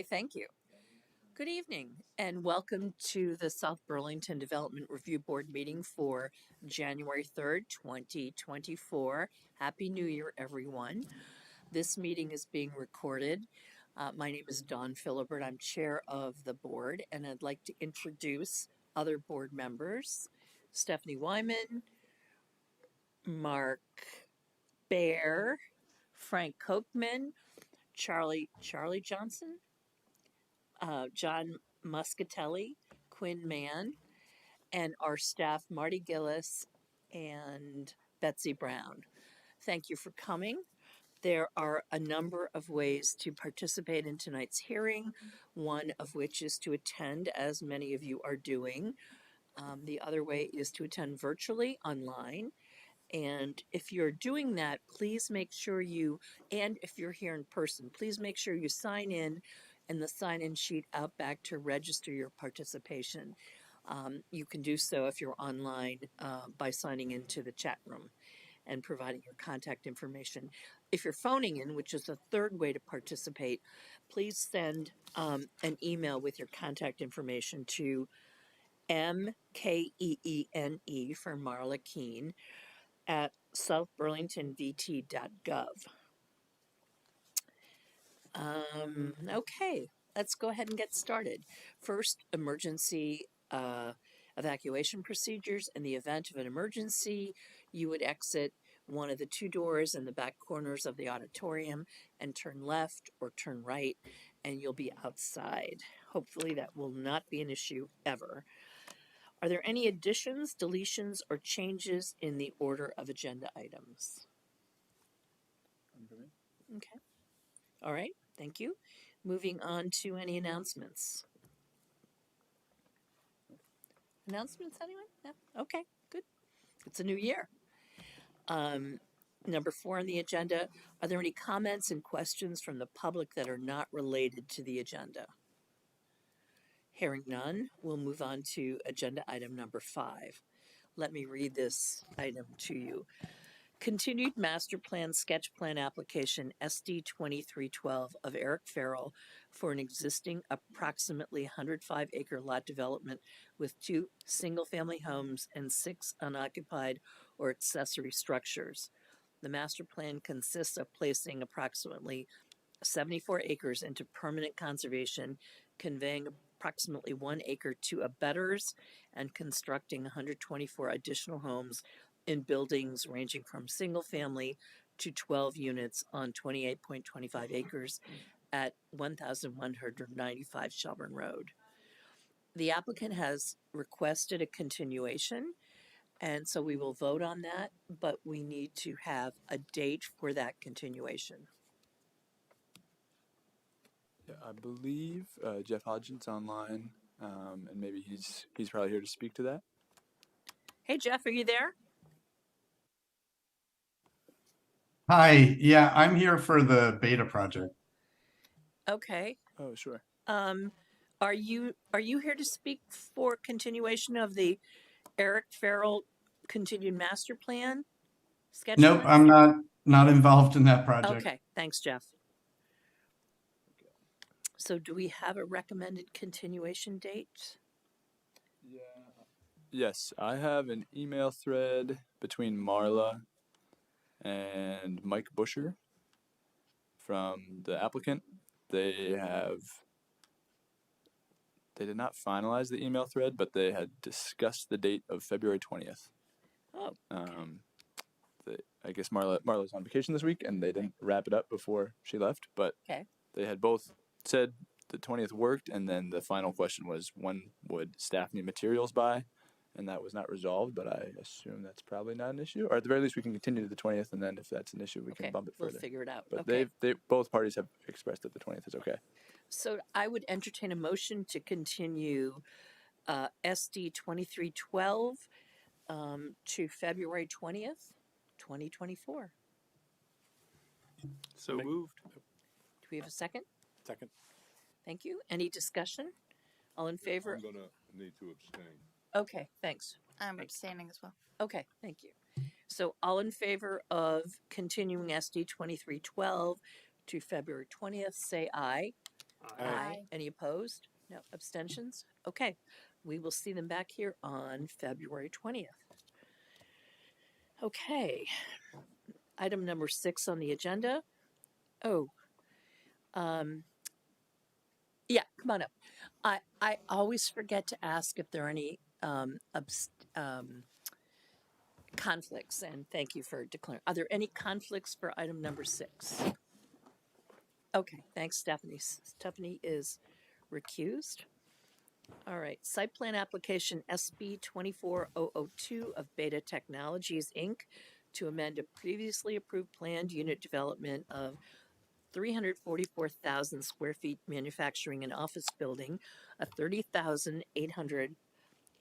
Thank you. Good evening and welcome to the South Burlington Development Review Board meeting for January 3rd, 2024. Happy New Year, everyone. This meeting is being recorded. My name is Dawn Philibert. I'm chair of the board, and I'd like to introduce other board members: Stephanie Wyman, Mark Bear, Frank Kochman, Charlie Johnson, John Muscatelli, Quinn Mann, and our staff, Marty Gillis and Betsy Brown. Thank you for coming. There are a number of ways to participate in tonight's hearing, one of which is to attend, as many of you are doing. The other way is to attend virtually online. And if you're doing that, please make sure and if you're here in person, please make sure you sign in and the sign-in sheet out back to register your participation. You can do so if you're online by signing into the chat room and providing your contact information. If you're phoning in, which is the third way to participate, please send an email with your contact information to MKEENE for Marla Keene at southburlingtonvt.gov. Okay, let's go ahead and get started. First, emergency evacuation procedures. In the event of an emergency, you would exit one of the two doors in the back corners of the auditorium and turn left or turn right, and you'll be outside. Hopefully that will not be an issue ever. Are there any additions, deletions, or changes in the order of agenda items? Okay. All right. Thank you. Moving on to any announcements. Announcements, anyone? No? Okay, good. It's a new year. Number 4 on the agenda. Are there any comments and questions from the public that are not related to the agenda? Hearing none, we'll move on to agenda item number 5. Let me read this item to you. Continued master plan sketch plan application SD 2312 of Eric Farrell for an existing approximately 105-acre lot development with 2 single-family homes and 6 unoccupied or accessory structures. The master plan consists of placing approximately 74 acres into permanent conservation, conveying approximately 1 acre to abettors, and constructing 124 additional homes in buildings ranging from single family to 12 units on 28.25 acres at 1195 Shelburne Road. The applicant has requested a continuation, and so we will vote on that, but we need to have a date for that continuation. Yeah, I believe Jeff Hodgson's online, and maybe he's probably here to speak to that. Hey, Jeff, are you there? Hi, yeah, I'm here for the beta project. Okay. Oh, sure. Are you here to speak for continuation of the Eric Farrell continued master plan? Sketch Nope, plan? I'm not involved in that project. Okay, thanks, Jeff. So do we have a recommended continuation date? Yeah. Yes, I have an email thread between Marla and Mike Busher from the applicant. They did not finalize the email thread, but they had discussed the date of February 20th. Oh, okay. I guess Marla's on vacation this week, and they didn't wrap it up before she left, but Okay. they had both said the 20th worked, and then the final question was, when would staff need materials by? And that was not resolved, but I assume that's probably not an issue. Or at the very least, we can continue to the 20th, and then if that's an issue, we can bump it further. We'll figure it out. But okay. both parties have expressed that the 20th is okay. So I would entertain a motion to continue SD 2312 to February 20th, 2024. So moved. Do we have a second? Second. Thank you. Any discussion? All in favor? I'm gonna need to abstain. Okay, thanks. I'm abstaining as well. Okay, thank you. So all in favor of continuing SD 2312 to February 20th, say aye. Aye. Any opposed? No. Abstentions? Okay. We will see them back here on February 20th. Okay. Item number 6 on the agenda. Oh, yeah, come on up. I always forget to ask if there are any conflicts, and thank you for declaring. Are there any conflicts for item number 6? Okay, thanks, Stephanie. Stephanie is recused. All right, site plan application SB 24002 of Beta Technologies, Inc. to amend a previously approved planned unit development of 344,000 square feet manufacturing and office building, a 30,800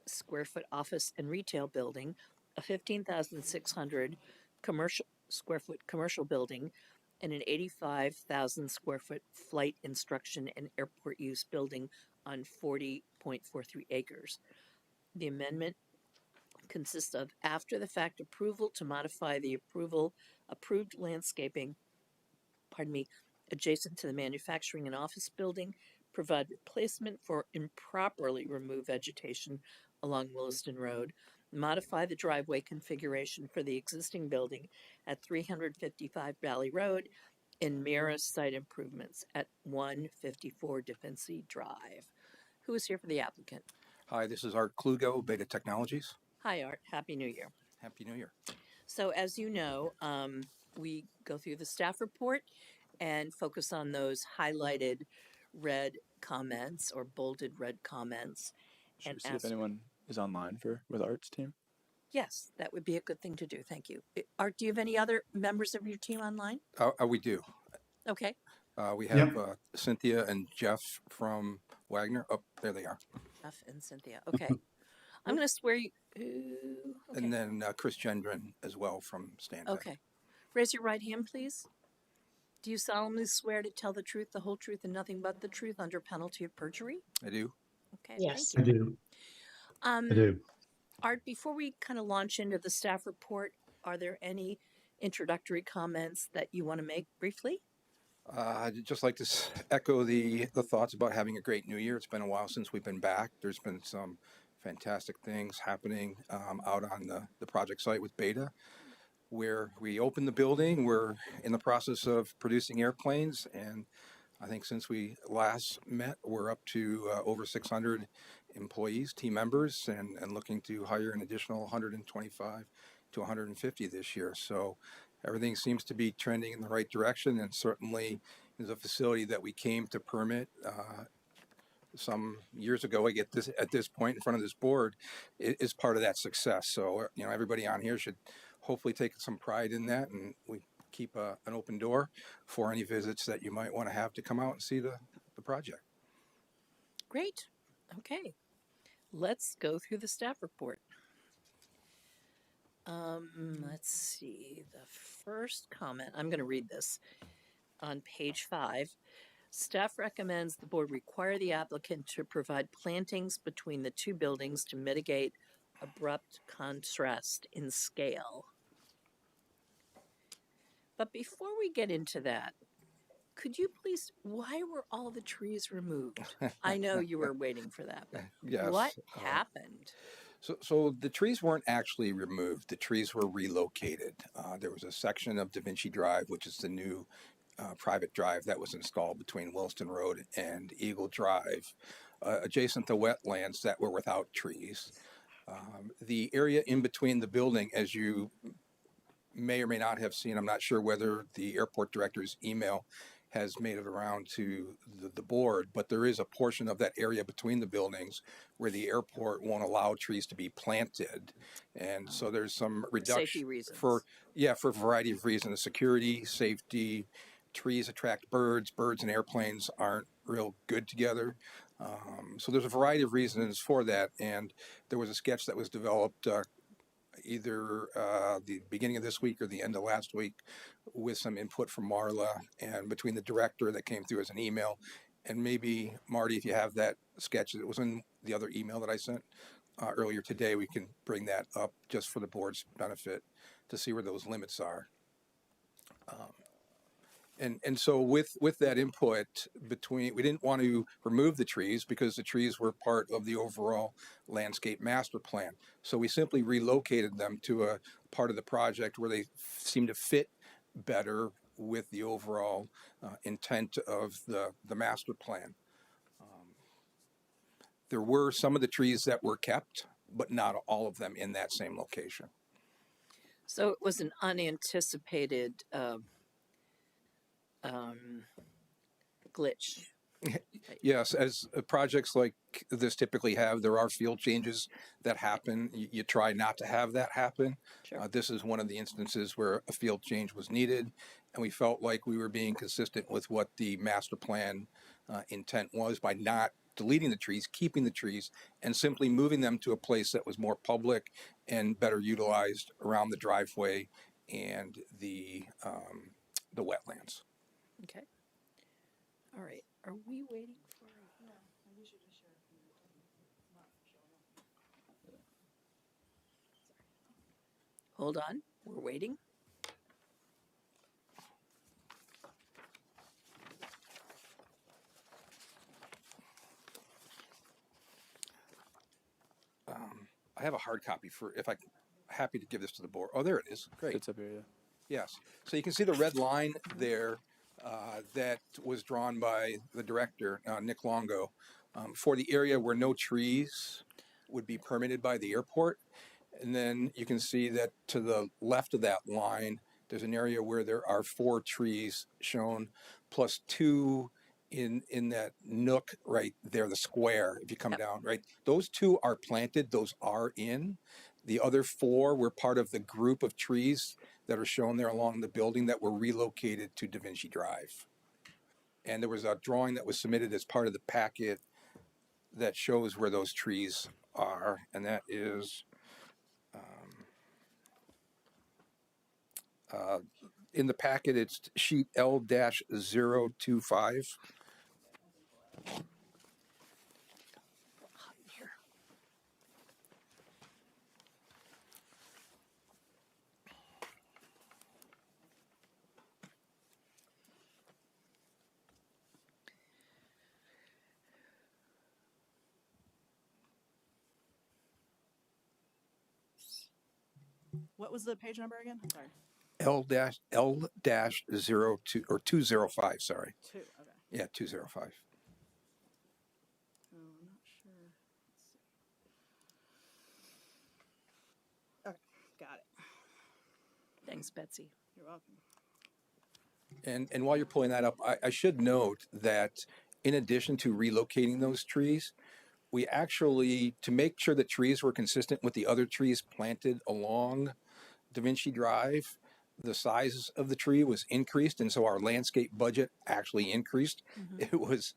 square foot office and retail building, a 15,600 commercial square foot commercial building, and an 85,000 square foot flight instruction and airport use building on 40.43 acres. The amendment consists of after the fact approval to modify the approved landscaping, adjacent to the manufacturing and office building, provide replacement for improperly removed vegetation along Williston Road, modify the driveway configuration for the existing building at 355 Valley Road, and mirror site improvements at 154 Defincy Drive. Who is here for the applicant? Hi, this is Art Klugo, Beta Technologies. Hi, Art. Happy New Year. Happy New Year. So as you know, we go through the staff report and focus on those highlighted red comments or bolded red comments. Should And we see if ask- anyone is online with Art's team? Yes, that would be a good thing to do. Thank you. Art, do you have any other members of your team online? We do. Okay. We have Cynthia and Jeff from Wagner. Oh, there they are. Jeff and Cynthia. Okay. I'm going to swear you. Okay. And then Chris Gendron as well from Stanford. Okay. Raise your right hand, please. Do you solemnly swear to tell the truth, the whole truth, and nothing but the truth under penalty of perjury? I do. Okay. Yes. Thank I you. do. I do. Art, before we kind of launch into the staff report, are there any introductory comments that you want to make briefly? I'd just like to echo the thoughts about having a great New Year. It's been a while since we've been back. There's been some fantastic things happening out on the project site with Beta, where we opened the building. We're in the process of producing airplanes, and I think since we last met, we're up to over 600 employees, team members, and looking to hire an additional 125 to 150 this year. So everything seems to be trending in the right direction, and certainly is a facility that we came to permit some years ago. I get this at this point in front of this board is part of that success. So everybody on here should hopefully take some pride in that, and we keep an open door for any visits that you might want to have to come out and see the project. Great. Okay. Let's go through the staff report. Let's see. The first comment, I'm going to read this on page 5. Staff recommends the board require the applicant to provide plantings between the two buildings to mitigate abrupt contrast in scale. But before we get into that, could you please, why were all the trees removed? I know you were waiting for that, but Yes. what happened? So the trees weren't actually removed. The trees were relocated. There was a section of Da Vinci Drive, which is the new private drive that was installed between Williston Road and Eagle Drive, adjacent to wetlands that were without trees. The area in between the building, as you may or may not have seen, I'm not sure whether the airport director's email has made it around to the board, but there is a portion of that area between the buildings where the airport won't allow trees to be planted. And so there's some reduction Safety reasons. for a variety of reasons: security, safety. Trees attract birds. Birds and airplanes aren't real good together. So there's a variety of reasons for that. And there was a sketch that was developed either the beginning of this week or the end of last week with some input from Marla, and between the director that came through as an email, and maybe Marty, if you have that sketch, it was in the other email that I sent earlier today, we can bring that up just for the board's benefit to see where those limits are. And so with that input between, we didn't want to remove the trees because the trees were part of the overall landscape master plan. So we simply relocated them to a part of the project where they seem to fit better with the overall intent of the master plan. There were some of the trees that were kept, but not all of them in that same location. So it was an unanticipated glitch. Yes, as projects like this typically have, there are field changes that happen. You try not to have that happen. Sure. This is one of the instances where a field change was needed, and we felt like we were being consistent with what the master plan intent was by not deleting the trees, keeping the trees, and simply moving them to a place that was more public and better utilized around the driveway and the wetlands. Okay. All right. Are we waiting for? Hold on. We're waiting. I have a hard copy for if I happy to give this to the board. Oh, there it is. Great. It's up here. Yeah. Yes. So you can see the red line there that was drawn by the director, Nick Longo, for the area where no trees would be permitted by the airport. And then you can see that to the left of that line, there's an area where there are 4 trees shown, plus 2 in that nook right there, the square, if you come Yep. down, right? Those 2 are planted, those are in. The other 4 were part of the group of trees that are shown there along the building that were relocated to Da Vinci Drive. And there was a drawing that was submitted as part of the packet that shows where those trees are, and that is in the packet. It's sheet L-025. Here. What was the page number again? Sorry. L-02 or 205, sorry. 2. Okay. Yeah, 205. Oh, I'm not sure. Let's see. Okay, got it. Thanks, Betsy. You're welcome. And while you're pulling that up, I should note that in addition to relocating those trees, we actually, to make sure that trees were consistent with the other trees planted along Da Vinci Drive, the size of the tree was increased, and so our landscape budget actually increased. Mm-hmm. It was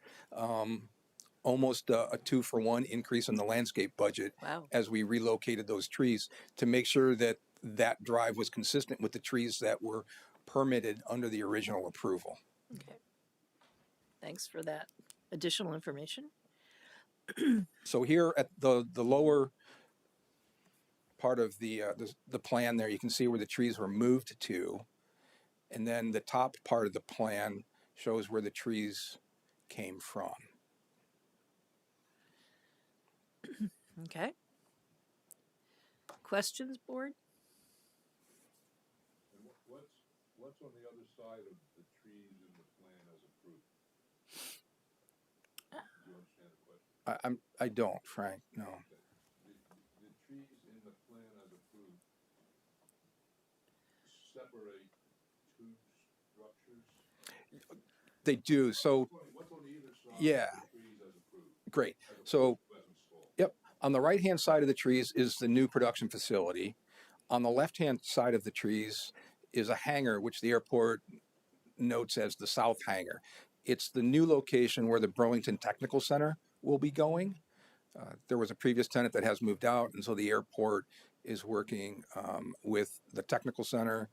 almost a 2-for-1 increase in the landscape budget Wow. as we relocated those trees to make sure that that drive was consistent with the trees that were permitted under the original approval. Okay. Thanks for that additional information. So here at the lower part of the plan there, you can see where the trees were moved to, and then the top part of the plan shows where the trees came from. Okay. Questions, board? And what's on the other side of the trees in the plan as approved? Do you understand the question? I don't, Frank, no. The trees in the plan as approved separate 2 structures? They do, so, What's on either side Yeah. of the trees as approved? great. As So, opposed to as installed? yep, on the right-hand side of the trees is the new production facility. On the left-hand side of the trees is a hangar, which the airport notes as the south hangar. It's the new location where the Burlington Technical Center will be going. There was a previous tenant that has moved out, and so the airport is working with the technical center,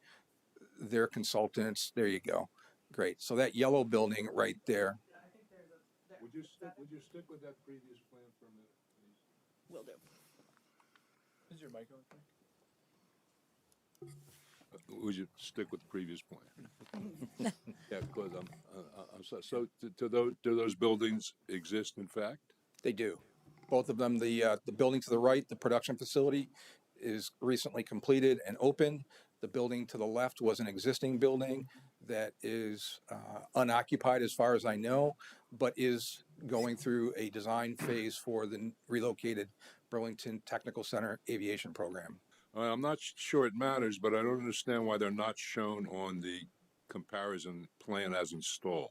their consultants. There you go. Great. So that yellow building right there. Would you stick with that previous plan for a minute, please? Will do. Is your mic on? Would you stick with the previous plan? Yeah, because I'm so do those buildings exist in fact? They do. Both of them, the building to the right, the production facility, is recently completed and opened. The building to the left was an existing building that is unoccupied as far as I know, but is going through a design phase for the relocated Burlington Technical Center aviation program. I'm not sure it matters, but I don't understand why they're not shown on the comparison plan as installed.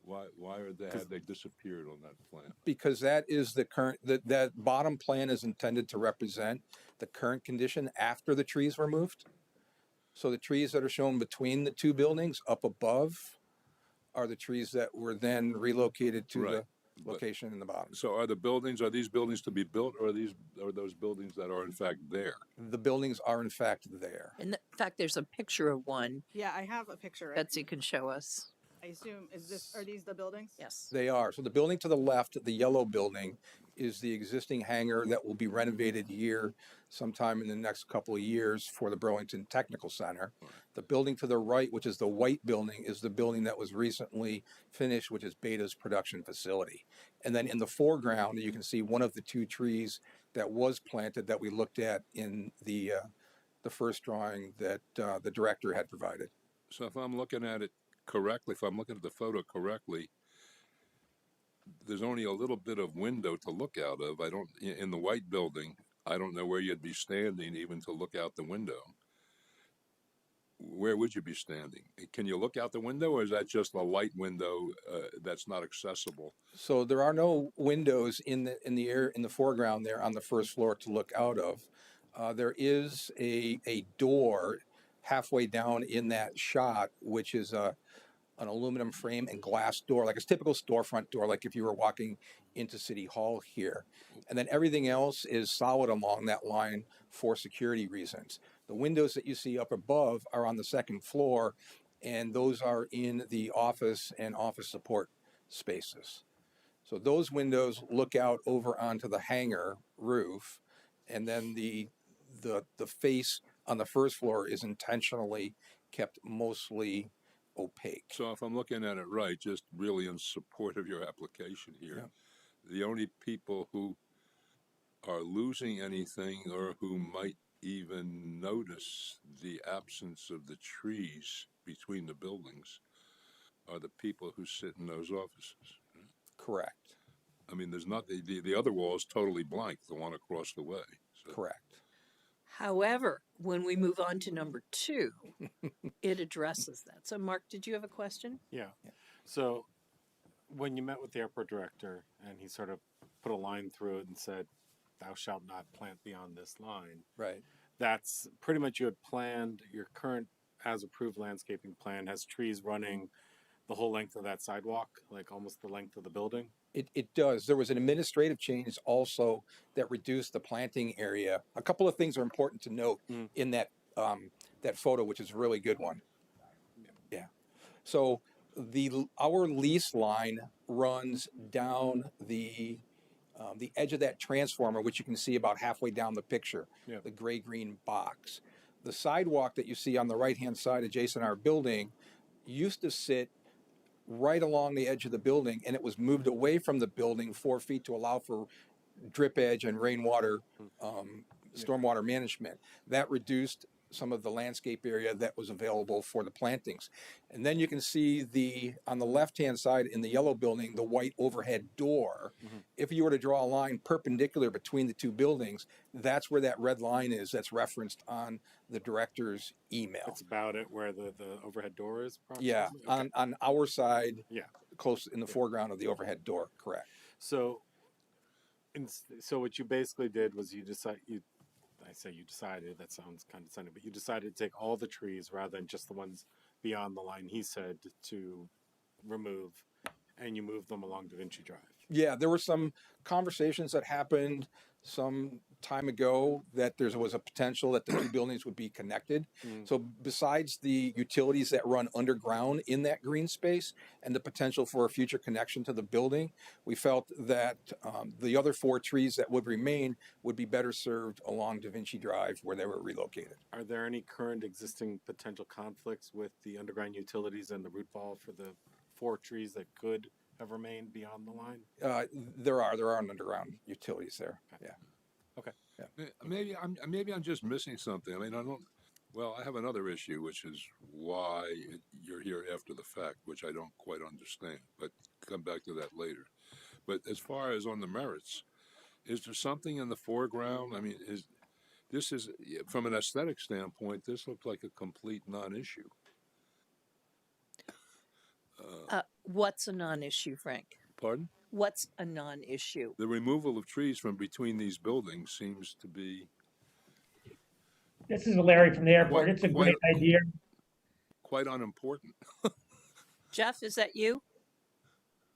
Why have they disappeared on that plan? Because that is the current, that bottom plan is intended to represent the current condition after the trees were moved. So the trees that are shown between the two buildings up above are the trees that were then relocated to Right. the location in the bottom. So are these buildings to be built, or are those buildings that are in fact there? The buildings are in fact there. In fact, there's a picture of one. Yeah, I have a picture. Betsy can show us. I assume, are these the buildings? Yes. They are. So the building to the left, the yellow building, is the existing hangar that will be renovated here sometime in the next couple of years for the Burlington Technical Center. The building to the right, which is the white building, is the building that was recently finished, which is Beta's production facility. And then in the foreground, you can see one of the two trees that was planted that we looked at in the first drawing that the director had provided. So if I'm looking at it correctly, if I'm looking at the photo correctly, there's only a little bit of window to look out of. In the white building, I don't know where you'd be standing even to look out the window. Where would you be standing? Can you look out the window, or is that just a light window that's not accessible? So there are no windows in the foreground there on the first floor to look out of. There is a door halfway down in that shot, which is an aluminum frame and glass door, like a typical storefront door, like if you were walking into City Hall here. And then everything else is solid along that line for security reasons. The windows that you see up above are on the second floor, and those are in the office and office support spaces. So those windows look out over onto the hangar roof, and then the face on the first floor is intentionally kept mostly opaque. So if I'm looking at it right, just really in support of your application here, the only people who are losing anything or who might even notice the absence of the trees between the buildings are the people who sit in those offices. Correct. I mean, there's not the other wall is totally blank, the one across the way. So. Correct. However, when we move on to number 2, it addresses that. So, Mark, did you have a question? Yeah. So when you met with the airport director and he sort of put a line through it and said, "Thou shalt not plant beyond this line," Right. that's pretty much you had planned your current as approved landscaping plan has trees running the whole length of that sidewalk, like almost the length of the building. It does. There was an administrative change also that reduced the planting area. A couple of things are important to note in that that photo, which is a really good one. Yeah. So our lease line runs down the edge of that transformer, which you can see about halfway down the picture, the gray-green box. The sidewalk that you see on the right-hand side adjacent our building used to sit right along the edge of the building, and it was moved away from the building 4 feet to allow for drip edge and rainwater, stormwater management. That reduced some of the landscape area that was available for the plantings. And then you can see on the left-hand side in the yellow building, the white overhead door. If you were to draw a line perpendicular between the two buildings, that's where that red line is that's referenced on the director's email. That's about it where the overhead door is. Yeah, Okay. on our side, Yeah. close in the foreground of the overhead door, correct. So, so what you basically did was you decided. That sounds condescending, but you decided to take all the trees rather than just the ones beyond the line he said to remove, and you moved them along Da Vinci Drive. Yeah, there were some conversations that happened, some time ago that there was a potential that the two buildings would be connected. So besides the utilities that run underground in that green space and the potential for a future connection to the building, we felt that the other 4 trees that would remain would be better served along Da Vinci Drive where they were relocated. Are there any current existing potential conflicts with the underground utilities and the root ball for the 4 trees that could have remained beyond the line? There are underground utilities there. Okay. Yeah. Okay. Maybe I'm just missing something. I mean, I don't. Well, I have another issue, which is why you're here after the fact, which I don't quite understand. But come back to that later. But as far as on the merits, is there something in the foreground? I mean, this is from an aesthetic standpoint, this looks like a complete non-issue. What's a non-issue, Frank? Pardon? What's a non-issue? The removal of trees from between these buildings seems to be This is Larry from the airport. It's a great idea. quite unimportant. Jeff, is that you?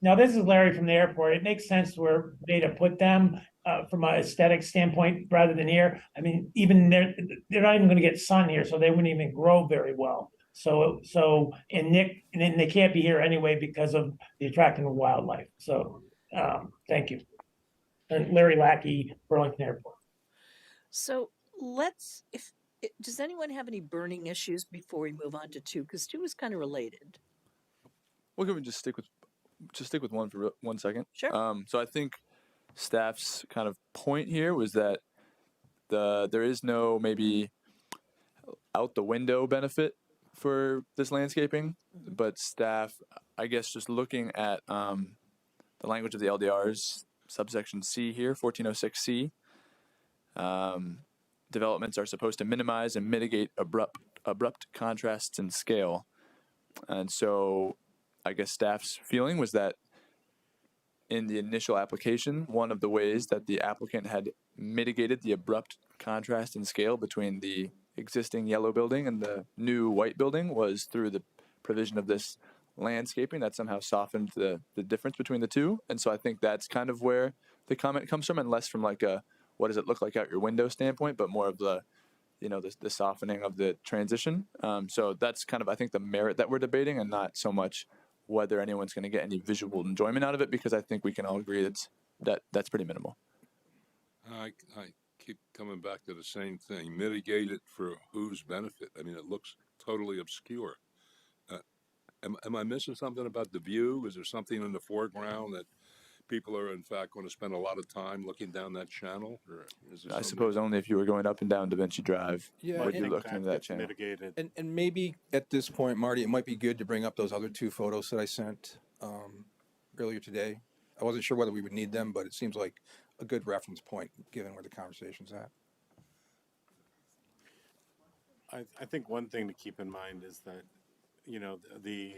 Now, this is Larry from the airport. It makes sense where Beta put them from an aesthetic standpoint rather than here. I mean, even they're not even going to get sun here, so they wouldn't even grow very well. So and they can't be here anyway because of the attracting of wildlife. So thank you. And Larry Lackey, Burlington Airport. So does anyone have any burning issues before we move on to 2? Because 2 is kind of related. Well, can we just stick with one for 1 second? Sure. So I think staff's kind of point here was that there is no maybe out the window benefit for this landscaping, but staff, I guess, just looking at the language of the LDRs, subsection C here, 1406C, developments are supposed to minimize and mitigate abrupt contrasts in scale. And so I guess staff's feeling was that in the initial application, one of the ways that the applicant had mitigated the abrupt contrast in scale between the existing yellow building and the new white building was through the provision of this landscaping that somehow softened the difference between the two. And so I think that's kind of where the comment comes from, and less from like a what does it look like out your window standpoint, but more of the the softening of the transition. So that's kind of, I think, the merit that we're debating, and not so much whether anyone's going to get any visual enjoyment out of it, because I think we can all agree that's pretty minimal. I keep coming back to the same thing. Mitigate it for whose benefit? I mean, it looks totally obscure. Am I missing something about the view? Is there something in the foreground that people are in fact going to spend a lot of time looking down that channel? Or is there I suppose only if you were going up and down Da Vinci Drive would you look into that channel. Mitigated. And maybe at this point, Marty, it might be good to bring up those other 2 photos that I sent earlier today. I wasn't sure whether we would need them, but it seems like a good reference point given where the conversation's at. I think one thing to keep in mind is that, the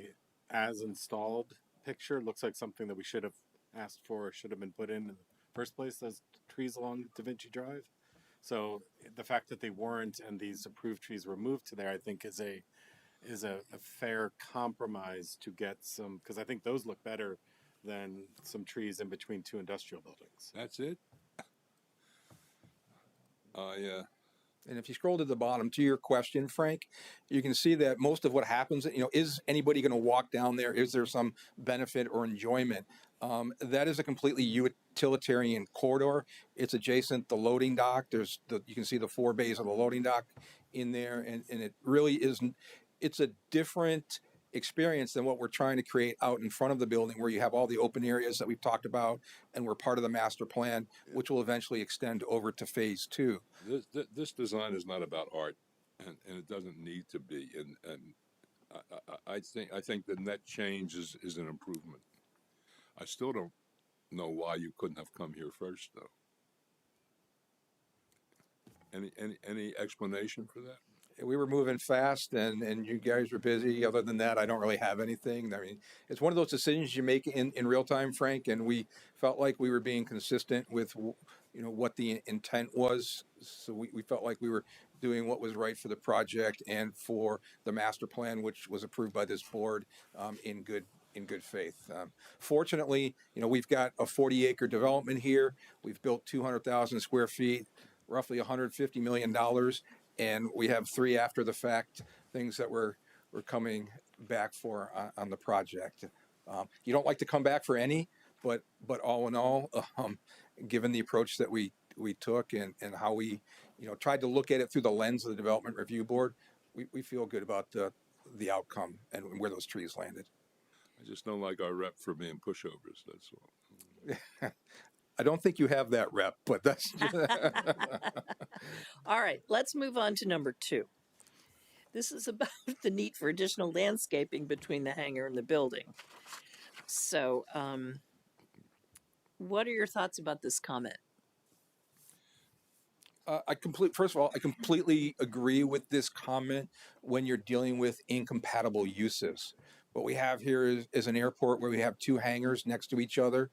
as installed picture looks like something that we should have asked for or should have been put in the first place, those trees along Da Vinci Drive. So the fact that they weren't and these approved trees were moved to there, I think is a fair compromise to get some, because I think those look better than some trees in between 2 industrial buildings. That's it? Yeah. And if you scroll to the bottom to your question, Frank, you can see that most of what happens, is anybody going to walk down there? Is there some benefit or enjoyment? That is a completely utilitarian corridor. It's adjacent the loading dock. You can see the 4 bays of the loading dock in there, and it really isn't. It's a different experience than what we're trying to create out in front of the building, where you have all the open areas that we've talked about and we're part of the master plan, which will eventually extend over to phase 2. This design is not about art, and it doesn't need to be. And I think the net change is an improvement. I still don't know why you couldn't have come here first, though. Any explanation for that? We were moving fast and you guys were busy. Other than that, I don't really have anything. I mean, it's one of those decisions you make in real time, Frank, and we felt like we were being consistent with, what the intent was. So we felt like we were doing what was right for the project and for the master plan, which was approved by this board in good faith. Fortunately, we've got a 40-acre development here. We've built 200,000 square feet. roughly $150 million, and we have 3 after the fact things that we're coming back for on the project. You don't like to come back for any, but all in all, given the approach that we took and how we tried to look at it through the lens of the Development Review Board, we feel good about the outcome and where those trees landed. I just don't like our rep for being pushovers, that's all. I don't think you have that rep, but that's All right, let's move on to number 2. This is about the need for additional landscaping between the hangar and the building. So, what are your thoughts about this comment? First of all, I completely agree with this comment when you're dealing with incompatible uses. What we have here is an airport where we have 2 hangars next to each other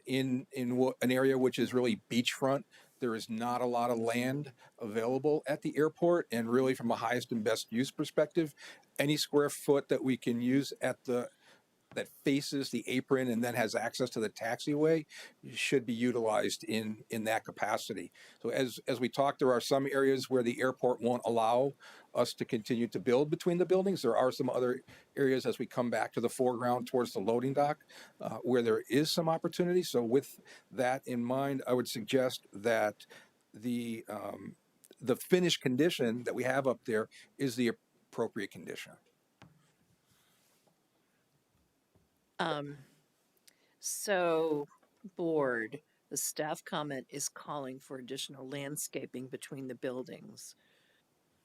in an area which is really beachfront. There is not a lot of land available at the airport, and really from a highest and best use perspective, any square foot that we can use that faces the apron and then has access to the taxiway should be utilized in that capacity. So as we talked, there are some areas where the airport won't allow us to continue to build between the buildings. There are some other areas as we come back to the foreground towards the loading dock where there is some opportunity. So with that in mind, I would suggest that the finished condition that we have up there is the appropriate condition. So, board, the staff comment is calling for additional landscaping between the buildings.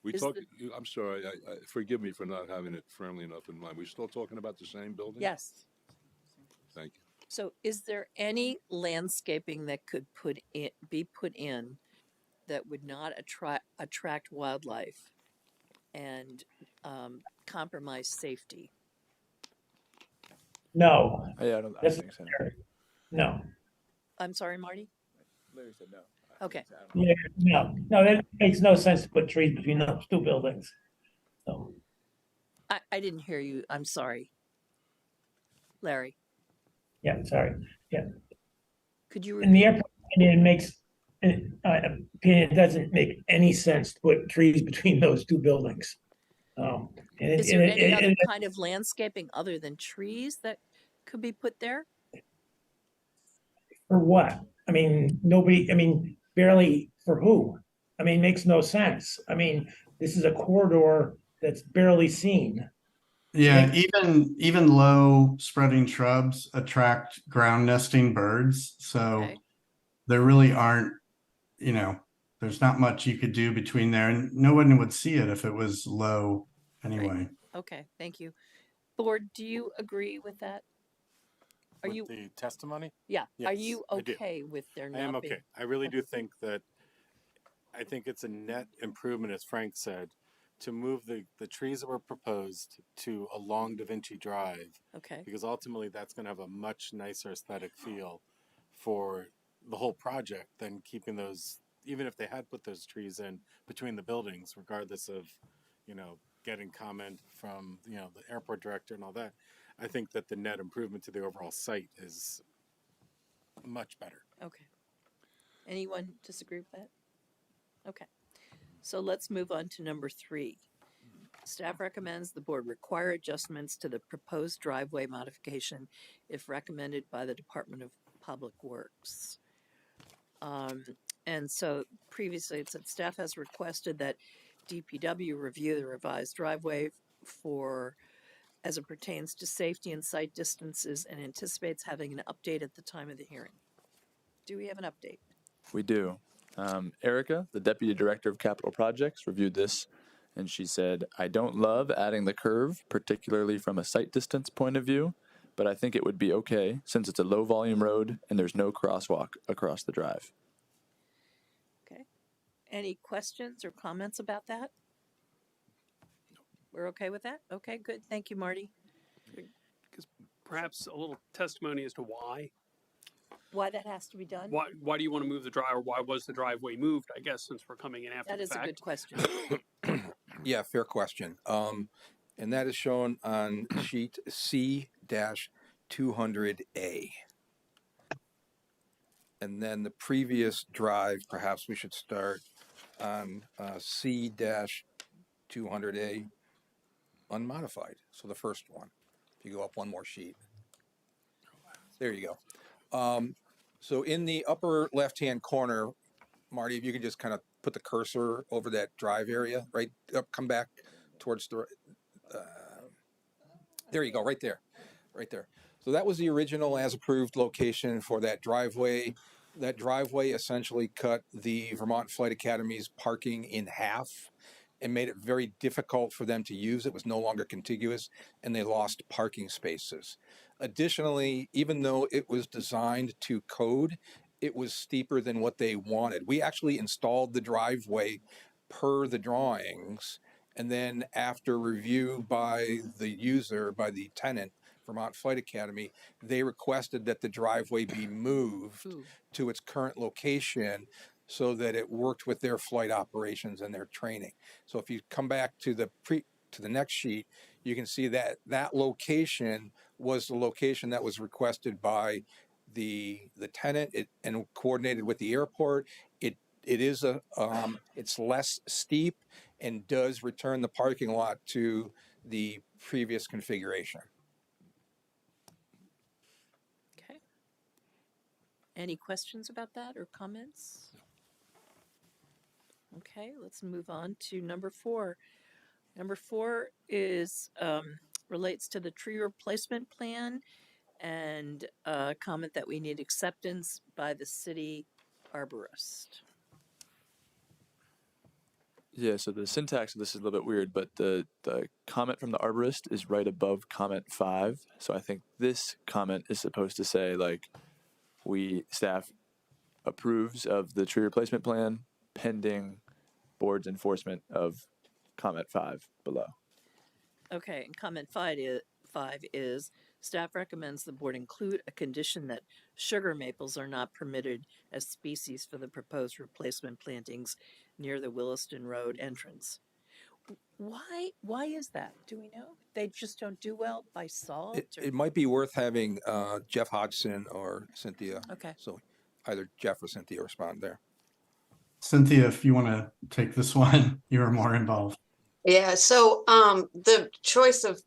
I'm sorry, forgive me for not having it firmly enough in mind. We're still talking about the same building? Yes. Thank you. So, is there any landscaping that could be put in that would not attract wildlife and compromise safety? No, I don't That's- think so. no, I'm sorry, Marty? Larry said no. Okay. yeah, no, that makes no sense to put trees between those 2 buildings. So, I didn't hear you. I'm sorry. Larry, yeah, sorry. could you In the repeat? airport, it doesn't make any sense to put trees between those 2 buildings. Is there any other kind of landscaping other than trees that could be put there? For what? I mean, barely for who? I mean, makes no sense. I mean, this is a corridor that's barely seen. Yeah, Like- even low spreading shrubs attract ground nesting birds. So Okay. there really aren't, there's not much you could do between there, and no one would see it if it was low anyway. Okay, thank you. Board, do you agree with that? Are With you, the testimony? yeah, are Yes, you I do. okay with there I am not being? okay. I really do think that, I think it's a net improvement, as Frank said, to move the trees that were proposed to along Da Vinci Drive, Okay, because ultimately that's going to have a much nicer aesthetic feel for the whole project than keeping those, even if they had put those trees in between the buildings, regardless of, getting comment from, the airport director and all that. I think that the net improvement to the overall site is much better. okay. Anyone disagree with that? Okay, so let's move on to number 3. Staff recommends the board require adjustments to the proposed driveway modification if recommended by the Department of Public Works. And so previously it said staff has requested that DPW review the revised driveway as it pertains to safety and site distances and anticipates having an update at the time of the hearing. Do we have an update? We do. Erica, the Deputy Director of Capital Projects, reviewed this, and she said, I don't love adding the curve, particularly from a site distance point of view, but I think it would be okay since it's a low volume road and there's no crosswalk across the drive. Okay. Any questions or comments about that? We're okay with that? Okay, good. Thank you, Marty. Perhaps a little testimony as to why. Why that has to be done? Why do you want to move the drive, or why was the driveway moved? I guess since we're coming in after That the is a fact. good question. Yeah, fair question. And that is shown on sheet C-200A. And then the previous drive, perhaps we should start on C-200A unmodified. So the first one, if you go up one more sheet. There you go. So in the upper left-hand corner, Marty, if you could just kind of put the cursor over that drive area, right up, come back towards the, there you go, right there. So that was the original as approved location for that driveway. That driveway essentially cut the Vermont Flight Academy's parking in half and made it very difficult for them to use. It was no longer contiguous and they lost parking spaces. Additionally, even though it was designed to code, it was steeper than what they wanted. We actually installed the driveway per the drawings, and then after review by the user, by the tenant, Vermont Flight Academy, they requested that the driveway be moved to its current location so that it worked with their flight operations and their training. So if you come back to the next sheet, you can see that that location was the location that was requested by the tenant and coordinated with the airport. It is it's less steep and does return the parking lot to the previous configuration. Okay. Any questions about that or comments? Okay, let's move on to number 4. Number 4 is relates to the tree replacement plan and a comment that we need acceptance by the city arborist. Yeah, so the syntax of this is a little bit weird, but the comment from the arborist is right above comment 5. So I think this comment is supposed to say, like, staff approves of the tree replacement plan pending board's enforcement of comment 5 below. Okay, and comment 5 is staff recommends the board include a condition that sugar maples are not permitted as species for the proposed replacement plantings near the Williston Road entrance. Why is that? Do we know? They just don't do well by salt? It might be worth having Jeff Hodgson or Cynthia. Okay. So either Jeff or Cynthia respond there. Cynthia, if you want to take this one, you are more involved. Yeah, so the choice of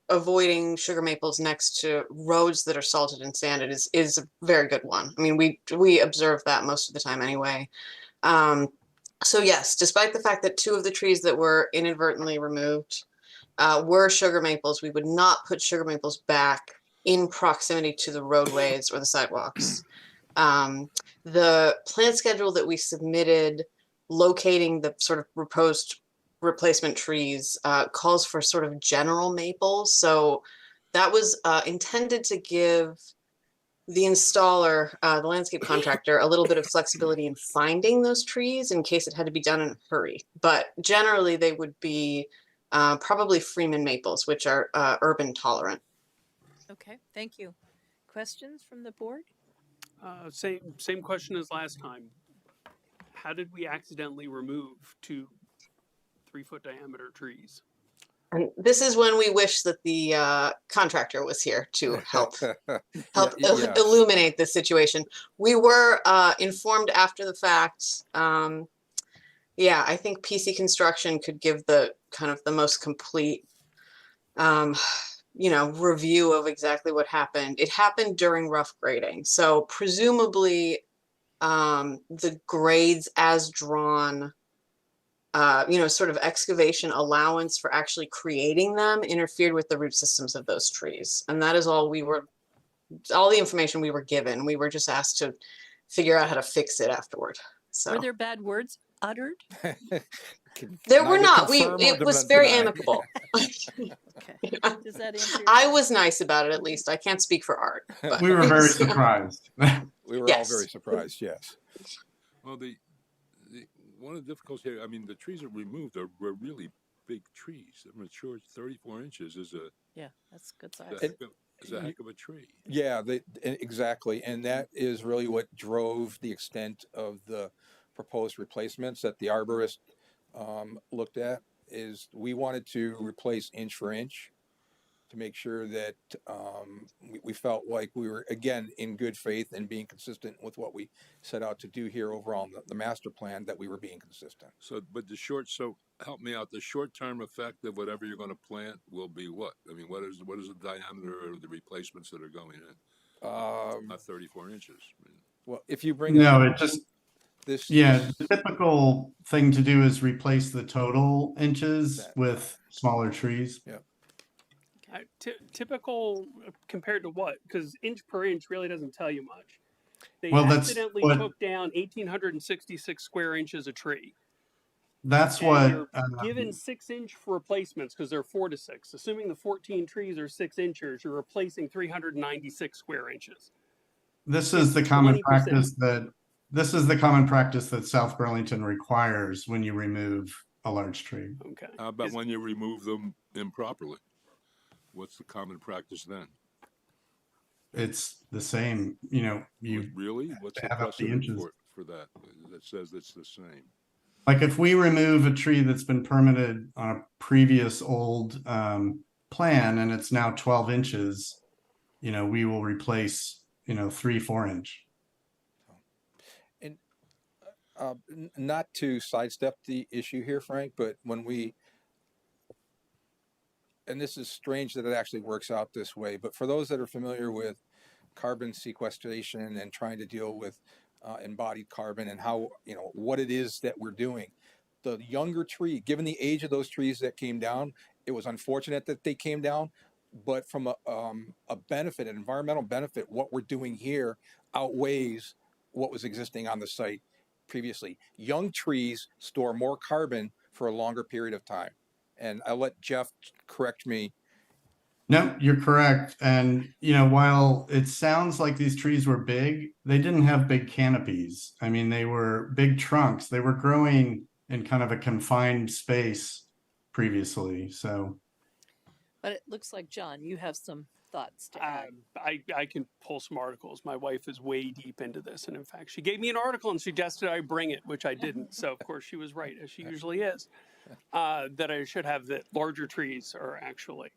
avoiding sugar maples next to roads that are salted and sanded is a very good one. I mean, we observe that most of the time anyway. So yes, despite the fact that 2 of the trees that were inadvertently removed were sugar maples, we would not put sugar maples back in proximity to the roadways or the sidewalks. The plant schedule that we submitted locating the sort of proposed replacement trees calls for sort of general maples. So that was intended to give the installer, the landscape contractor, a little bit of flexibility in finding those trees in case it had to be done in a hurry. But generally they would be probably Freeman maples, which are urban tolerant. Okay, thank you. Questions from the board? Same question as last time. How did we accidentally remove 2 3-foot diameter trees? And this is when we wish that the contractor was here to help illuminate the situation. We were informed after the fact. Yeah, I think PC Construction could give the kind of the most complete, review of exactly what happened. It happened during rough grading, so presumably the grades as drawn. Sort of excavation allowance for actually creating them interfered with the root systems of those trees. And that is all the information we were given. We were just asked to figure out how to fix it afterward. So Were there bad words uttered? There were not. It was very amicable. Okay. Does that answer your I was nice about it, at least. I can't speak for Art. But. We were very surprised. We were all very surprised, yes. Well, one of the difficulties here, I mean, the trees that removed were really big trees. They're mature. 34 inches is that's good size. Is a heck of a tree. Yeah, exactly. And that is really what drove the extent of the proposed replacements that the arborist looked at. Is we wanted to replace inch for inch. to make sure that we felt like we were, again, in good faith and being consistent with what we set out to do here overall in the master plan, that we were being consistent. So, but so help me out. The short-term effect of whatever you're going to plant will be what? I mean, what is the diameter of the replacements that are going in? Not 34 inches. I mean, Well, if you bring No, up it just, this, yeah, the typical thing to do is replace the total inches with smaller trees. Yeah. Typical compared to what? Because inch per inch really doesn't tell you much. They Well, that's accidentally what, took down 1,866 square inches of tree. that's And what, you're given 6-inch replacements because they're 4 to 6. Assuming the 14 trees are 6 inches, you're replacing 396 square inches. this is the It's common 20%. practice that, this is the common practice that South Burlington requires when you remove a large tree. Okay. how about when you remove them improperly? What's the common practice then? It's the same, you know, you Really? What's the have up the precedent inches. for that says it's the same? Like if we remove a tree that's been permitted on a previous old plan and it's now 12 inches, you know, we will replace, you know, 3-4 inch. And not to sidestep the issue here, Frank, but when we, and this is strange that it actually works out this way, but for those that are familiar with carbon sequestration and trying to deal with embodied carbon and how, you know, what it is that we're doing, the younger tree, given the age of those trees that came down, it was unfortunate that they came down, but from a benefit, an environmental benefit, what we're doing here outweighs what was existing on the site previously. Young trees store more carbon for a longer period of time. And I'll let Jeff correct me. No, you're correct. And, you know, while it sounds like these trees were big, they didn't have big canopies. I mean, they were big trunks. They were growing in kind of a confined space previously. So, But it looks like, John, you have some thoughts to add. I can pull some articles. My wife is way deep into this. And in fact, she gave me an article and suggested I bring it, which I didn't. So, of course, she was right, as she usually is, that I should have that larger trees are actually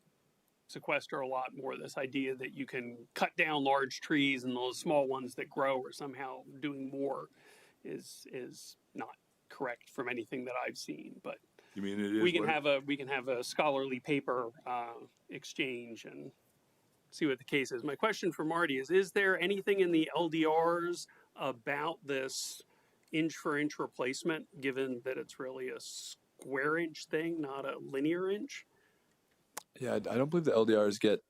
sequester a lot more. This idea that you can cut down large trees and those small ones that grow are somehow doing more is not correct from anything that I've seen. But You mean it is? we can have a scholarly paper exchange and see what the case is. My question for Marty is there anything in the LDRs about this inch for inch replacement, given that it's really a square inch thing, not a linear inch? Yeah, I don't believe the LDRs get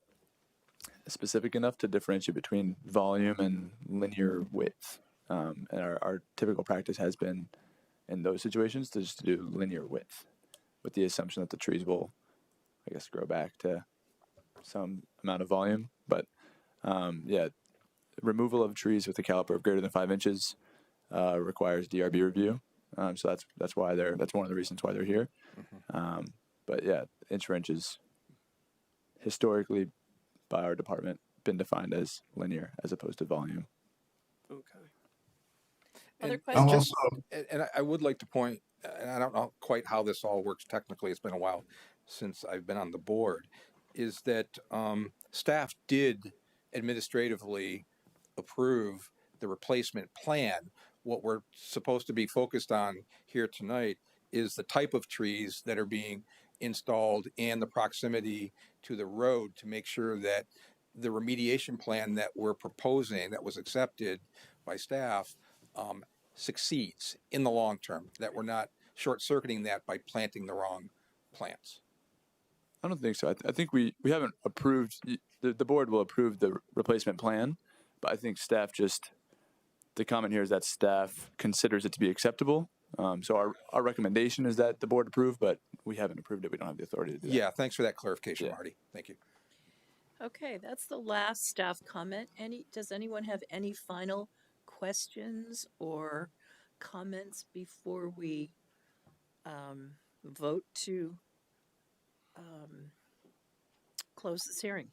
specific enough to differentiate between volume and linear width. And our typical practice has been in those situations to just do linear width with the assumption that the trees will, I guess, grow back to some amount of volume. But yeah, removal of trees with a caliper of greater than 5 inches requires DRB review. So that's why that's one of the reasons why they're here. But yeah, inch for inch is historically by our department been defined as linear as opposed to volume. Okay. Other I'll questions? also, And I would like to point, and I don't know quite how this all works technically, it's been a while since I've been on the board, is that staff did administratively approve the replacement plan. What we're supposed to be focused on here tonight is the type of trees that are being installed and the proximity to the road to make sure that the remediation plan that we're proposing that was accepted by staff succeeds in the long term, that we're not short-circuiting that by planting the wrong plants. I don't think so. I think we haven't approved, the board will approve the replacement plan, but I think staff just, the comment here is that staff considers it to be acceptable. So our recommendation is that the board approve, but we haven't approved it. We don't have the authority to do that. Yeah, thanks for that clarification, Yeah. Marty. Thank you. Okay, that's the last staff comment. Does anyone have any final questions or comments before we vote to close this hearing?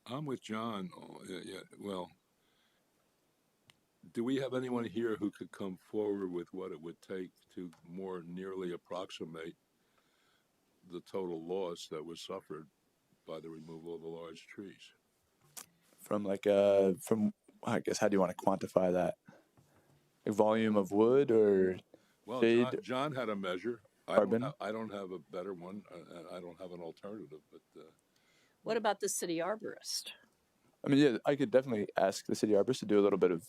I'm with John. Yeah, well, do we have anyone here who could come forward with what it would take to more nearly approximate the total loss that was suffered by the removal of the large trees. From I guess, how do you want to quantify that? A volume of wood or Well, fade? John had a measure. Carbon? I don't have a better one, and I don't have an alternative. But What about the city arborist? I mean, yeah, I could definitely ask the city arborist to do a little bit of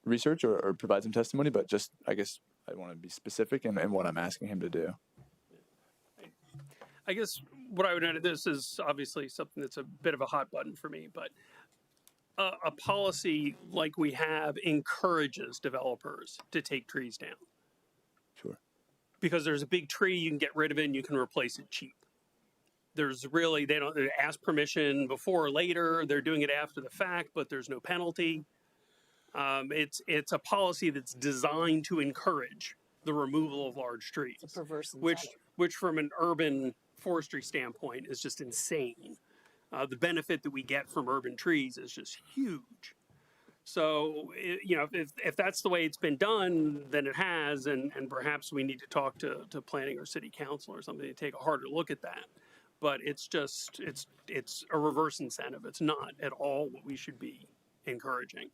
research or provide some testimony, but just, I guess, I want to be specific in what I'm asking him to do. I guess what I would add to this is obviously something that's a bit of a hot button for me, but a policy like we have encourages developers to take trees down. Sure. Because there's a big tree, you can get rid of it and you can replace it cheap. There's really, they don't ask permission before or later. They're doing it after the fact, but there's no penalty. It's a policy that's designed to encourage the removal of large trees, It's a perverse incentive. which from an urban forestry standpoint is just insane. The benefit that we get from urban trees is just huge. So, if that's the way it's been done, then it has, and perhaps we need to talk to planning or city council or something to take a harder look at that. But it's a reverse incentive. It's not at all what we should be encouraging.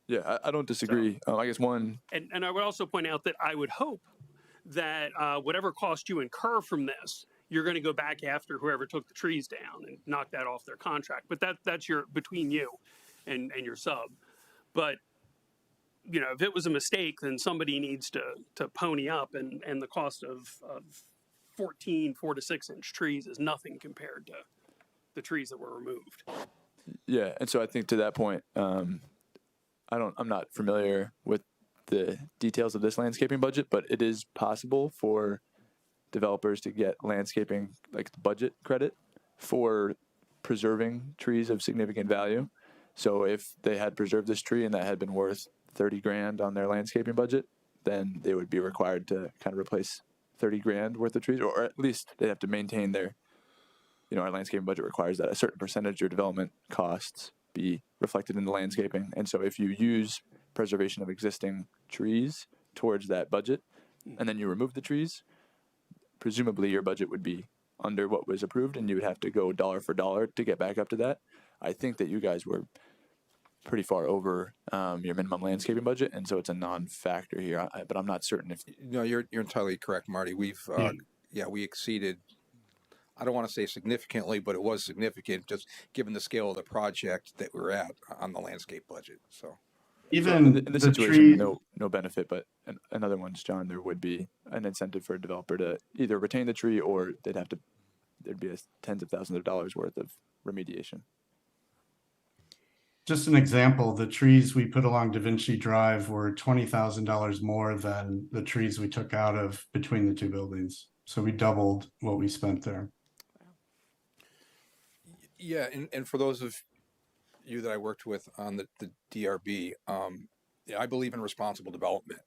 Yeah, I don't disagree. I guess one. And I would also point out that I would hope that whatever cost you incur from this, you're going to go back after whoever took the trees down and knock that off their contract. But that's between you and your sub. But if it was a mistake, then somebody needs to pony up, and the cost of 14 4 to 6 inch trees is nothing compared to the trees that were removed. Yeah, and so I think to that point, I'm not familiar with the details of this landscaping budget, but it is possible for developers to get landscaping, like budget credit, for preserving trees of significant value. So if they had preserved this tree and that had been worth 30 grand on their landscaping budget, then they would be required to kind of replace 30 grand worth of trees, or at least they'd have to maintain their, our landscaping budget requires that a certain percentage of your development costs be reflected in the landscaping. And so if you use preservation of existing trees towards that budget, and then you remove the trees, presumably your budget would be under what was approved, and you would have to go dollar for dollar to get back up to that. I think that you guys were pretty far over your minimum landscaping budget, and so it's a non-factor here. But I'm not certain if. No, you're entirely correct, Marty. We exceeded. I don't want to say significantly, but it was significant, just given the scale of the project that we're at on the landscape budget. So even in this the situation, tree, no benefit, but in other ones, John, there would be an incentive for a developer to either retain the tree or there'd be tens of thousands of dollars worth of remediation. just an example, the trees we put along Da Vinci Drive were $20,000 more than the trees we took out of between the two buildings. So we doubled what we spent there. yeah, and for those of you that I worked with on the DRB, I believe in responsible development.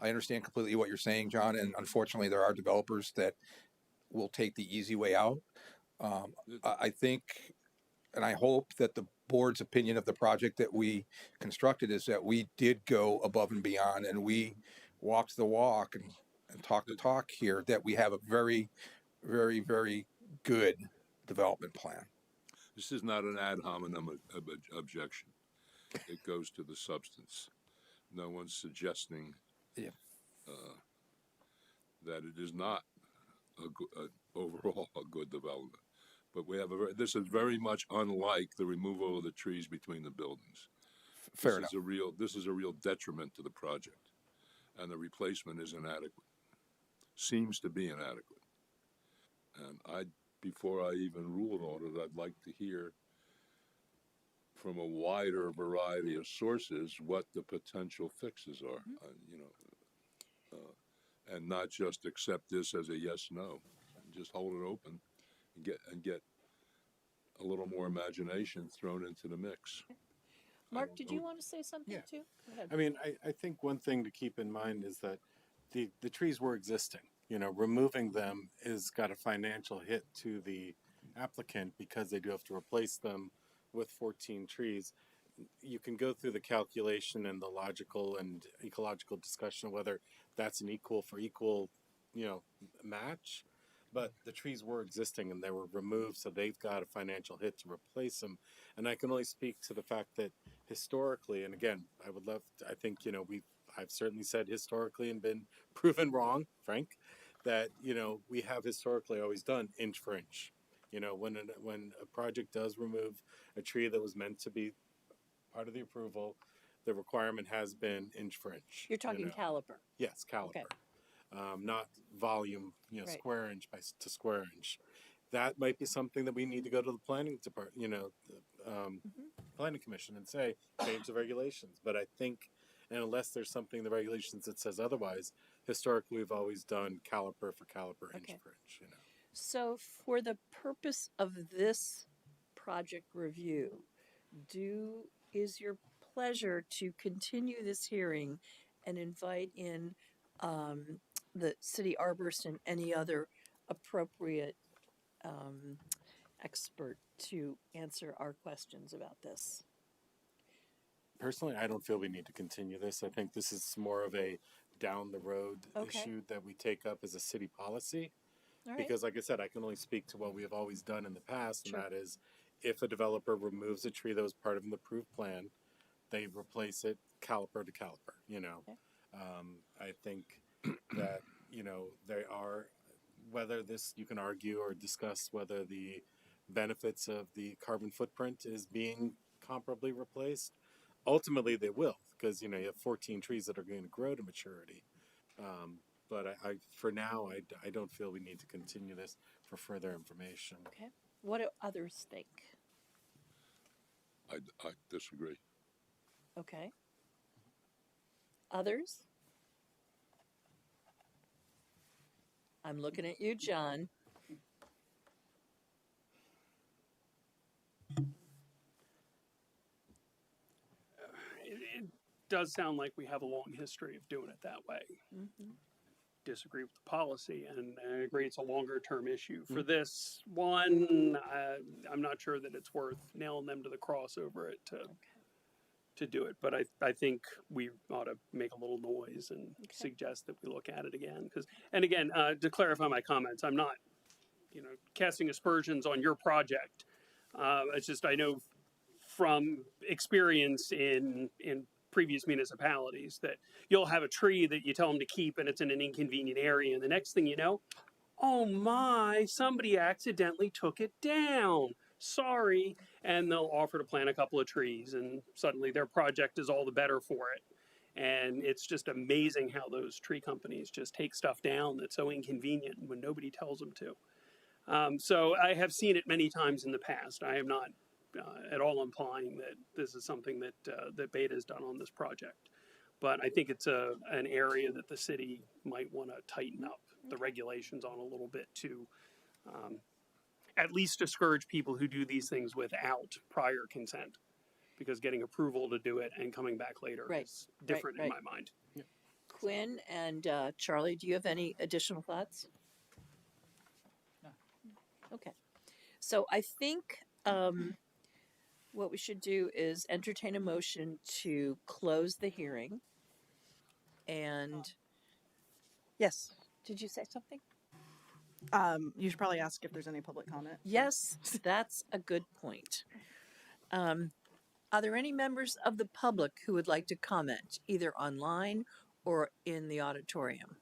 I understand completely what you're saying, John, and unfortunately there are developers that will take the easy way out. I think, and I hope that the board's opinion of the project that we constructed is that we did go above and beyond, and we walked the walk and talked the talk here, that we have a very, very, very good development plan. this is not an ad hominem objection. It goes to the substance. No one's suggesting that it is not overall a good development. But we have this is very much unlike the removal of the trees between the buildings. Fair enough. This is a real detriment to the project, and the replacement is inadequate. Seems to be inadequate. And before I even ruled on it, I'd like to hear from a wider variety of sources what the potential fixes are. And not just accept this as a yes, no, and just hold it open and get a little more imagination thrown into the mix. Mark, did you want to say something too? Go ahead. I mean, I think one thing to keep in mind is that the trees were existing. Removing them is got a financial hit to the applicant because they do have to replace them with 14 trees. You can go through the calculation and the logical and ecological discussion of whether that's an equal for equal, match. but the trees were existing and they were removed, so they've got a financial hit to replace them. And I can only speak to the fact that historically, and again, I think, I've certainly said historically and been proven wrong, Frank, that, we have historically always done inch for inch. When a project does remove a tree that was meant to be part of the approval, the requirement has been inch for inch. You're talking caliper. Yes, caliper. Okay. Not volume, Right. square inch to square inch. That might be something that we need to go to the planning department, planning commission and say, change the regulations. But I think, and unless there's something in the regulations that says otherwise, historically we've always done caliper for caliper, inch Okay. for inch, So for the purpose of this project review, is your pleasure to continue this hearing and invite in the city arborist and any other appropriate expert to answer our questions about this? Personally, I don't feel we need to continue this. I think this is more of a down the road Okay. issue that we take up as a city policy. All right. Because, like I said, I can only speak to what we have always done in the past, Sure. and that is if a developer removes a tree that was part of an approved plan, they replace it caliper to caliper, Okay. I think that, they are, whether this, you can argue or discuss whether the benefits of the carbon footprint is being comparably replaced. Ultimately, they will, because, you have 14 trees that are going to grow to maturity. But for now, I don't feel we need to continue this for further information. Okay. What do others think? I disagree. Okay. Others? I'm looking at you, John. It does sound like we have a long history of doing it that way. Mm-hmm. Disagree with the policy, and I agree it's a longer term issue. For this one, I'm not sure that it's worth nailing them to the cross over it to do it. But I think we ought to make a little noise and suggest that we look at it again. And again, to clarify my comments, I'm not, casting aspersions on your project. It's just I know from experience in previous municipalities that you'll have a tree that you tell them to keep and it's in an inconvenient area, and the next thing you know, oh my, somebody accidentally took it down, sorry, and they'll offer to plant a couple of trees and suddenly their project is all the better for it. And it's just amazing how those tree companies just take stuff down that's so inconvenient when nobody tells them to. So I have seen it many times in the past. I am not at all implying that this is something that that Beta has done on this project, but I think it's an area that the city might want to tighten up the regulations on a little bit to at least discourage people who do these things without prior consent, because getting approval to do it and coming back later is different in my mind. Quinn and Charlie, do you have any additional thoughts? No. Okay. So I think what we should do is entertain a motion to close the hearing. And yes, did you say something? You should probably ask if there's any public comment. Yes, that's a good point. Are there any members of the public who would like to comment, either online or in the auditorium?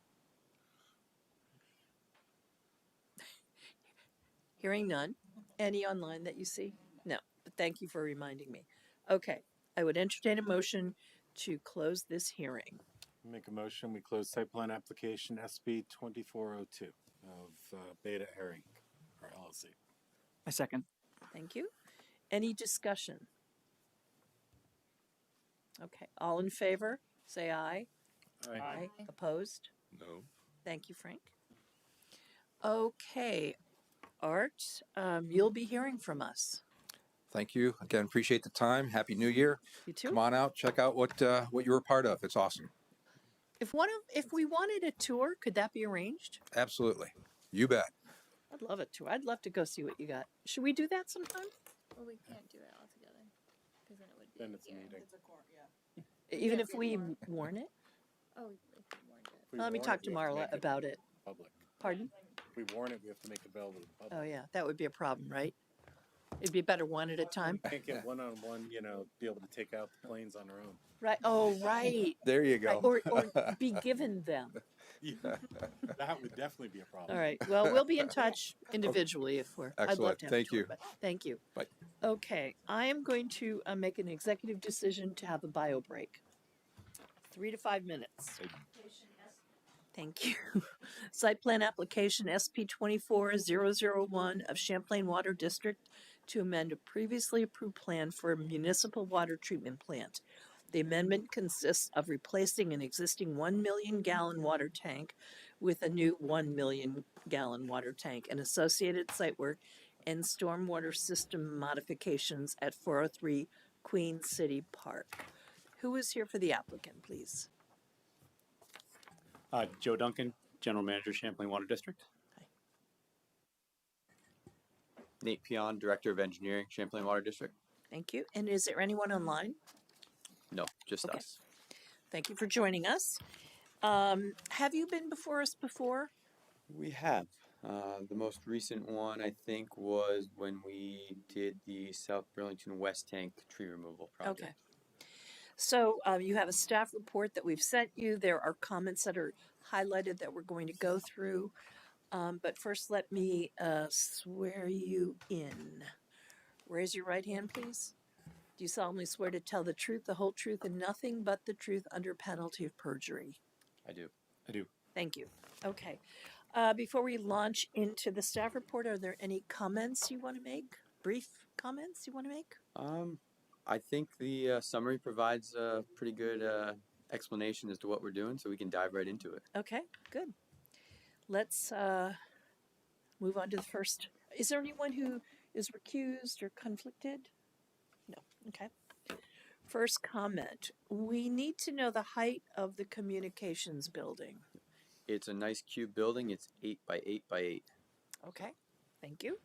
Hearing none. Any online that you see? No, but thank you for reminding me. Okay, I would entertain a motion to close this hearing. Make a motion, we close site plan application SB 2402 of Beta Herring, or LLC. A second. Thank you. Any discussion? Okay, all in favor, say aye. Aye. Opposed? No. Thank you, Frank. Okay, Art, you'll be hearing from us. Thank you. Again, appreciate the time. Happy New Year. You too? Come on out, check out what you were a part of. It's awesome. If we wanted a tour, could that be arranged? Absolutely. You bet. I'd love a tour. I'd love to go see what you got. Should we do that sometime? Well, we can't do it all together because then it would be. Then it's a here. meeting. It's a court, yeah. Even Yeah, if we warn it? Oh, if we warned it. We Let me warn talk it, to we have Marla make it about it. Public. Pardon? we warn it, we have to make it available to the public. Oh, yeah, that would be a problem, right? It'd be better one at a time. We can't get one-on-one, be able to take out the planes on our own. Right, oh, right. There you Right, go. or be given them. That would definitely be a problem. All right, well, we'll be in touch individually if we're, I'd love Excellent. to have a Thank tour, you. but thank you. Bye. Okay, I am going to make an executive decision to have a bio break. 3 to 5 minutes. Thank you. Site plan application SP 24001 of Champlain Water District to amend a previously approved plan for a municipal water treatment plant. The amendment consists of replacing an existing 1 million gallon water tank with a new 1 million gallon water tank and associated site work and stormwater system modifications at 403 Queen City Park. Who is here for the applicant, please? Joe Duncan, General Manager, Champlain Water District. Nate Pion, Director of Engineering, Champlain Water District. Thank you. And is there anyone online? No, just Okay. us. Thank you for joining us. Have you been before us before? We have. The most recent one, I think, was when we did the South Burlington West Tank tree removal project. Okay. So you have a staff report that we've sent you. There are comments that are highlighted that we're going to go through. But first, let me swear you in. Raise your right hand, please. Do you solemnly swear to tell the truth, the whole truth, and nothing but the truth under penalty of perjury? I do. I do. Thank you. Okay. Before we launch into the staff report, are there any comments you want to make? Brief comments you want to make? I think the summary provides a pretty good explanation as to what we're doing, so we can dive right into it. Okay, good. Let's move on to the first. Is there anyone who is recused or conflicted? No. Okay. First comment. We need to know the height of the communications building. It's a nice cube building. It's 8 by 8 by 8. Okay. Thank you.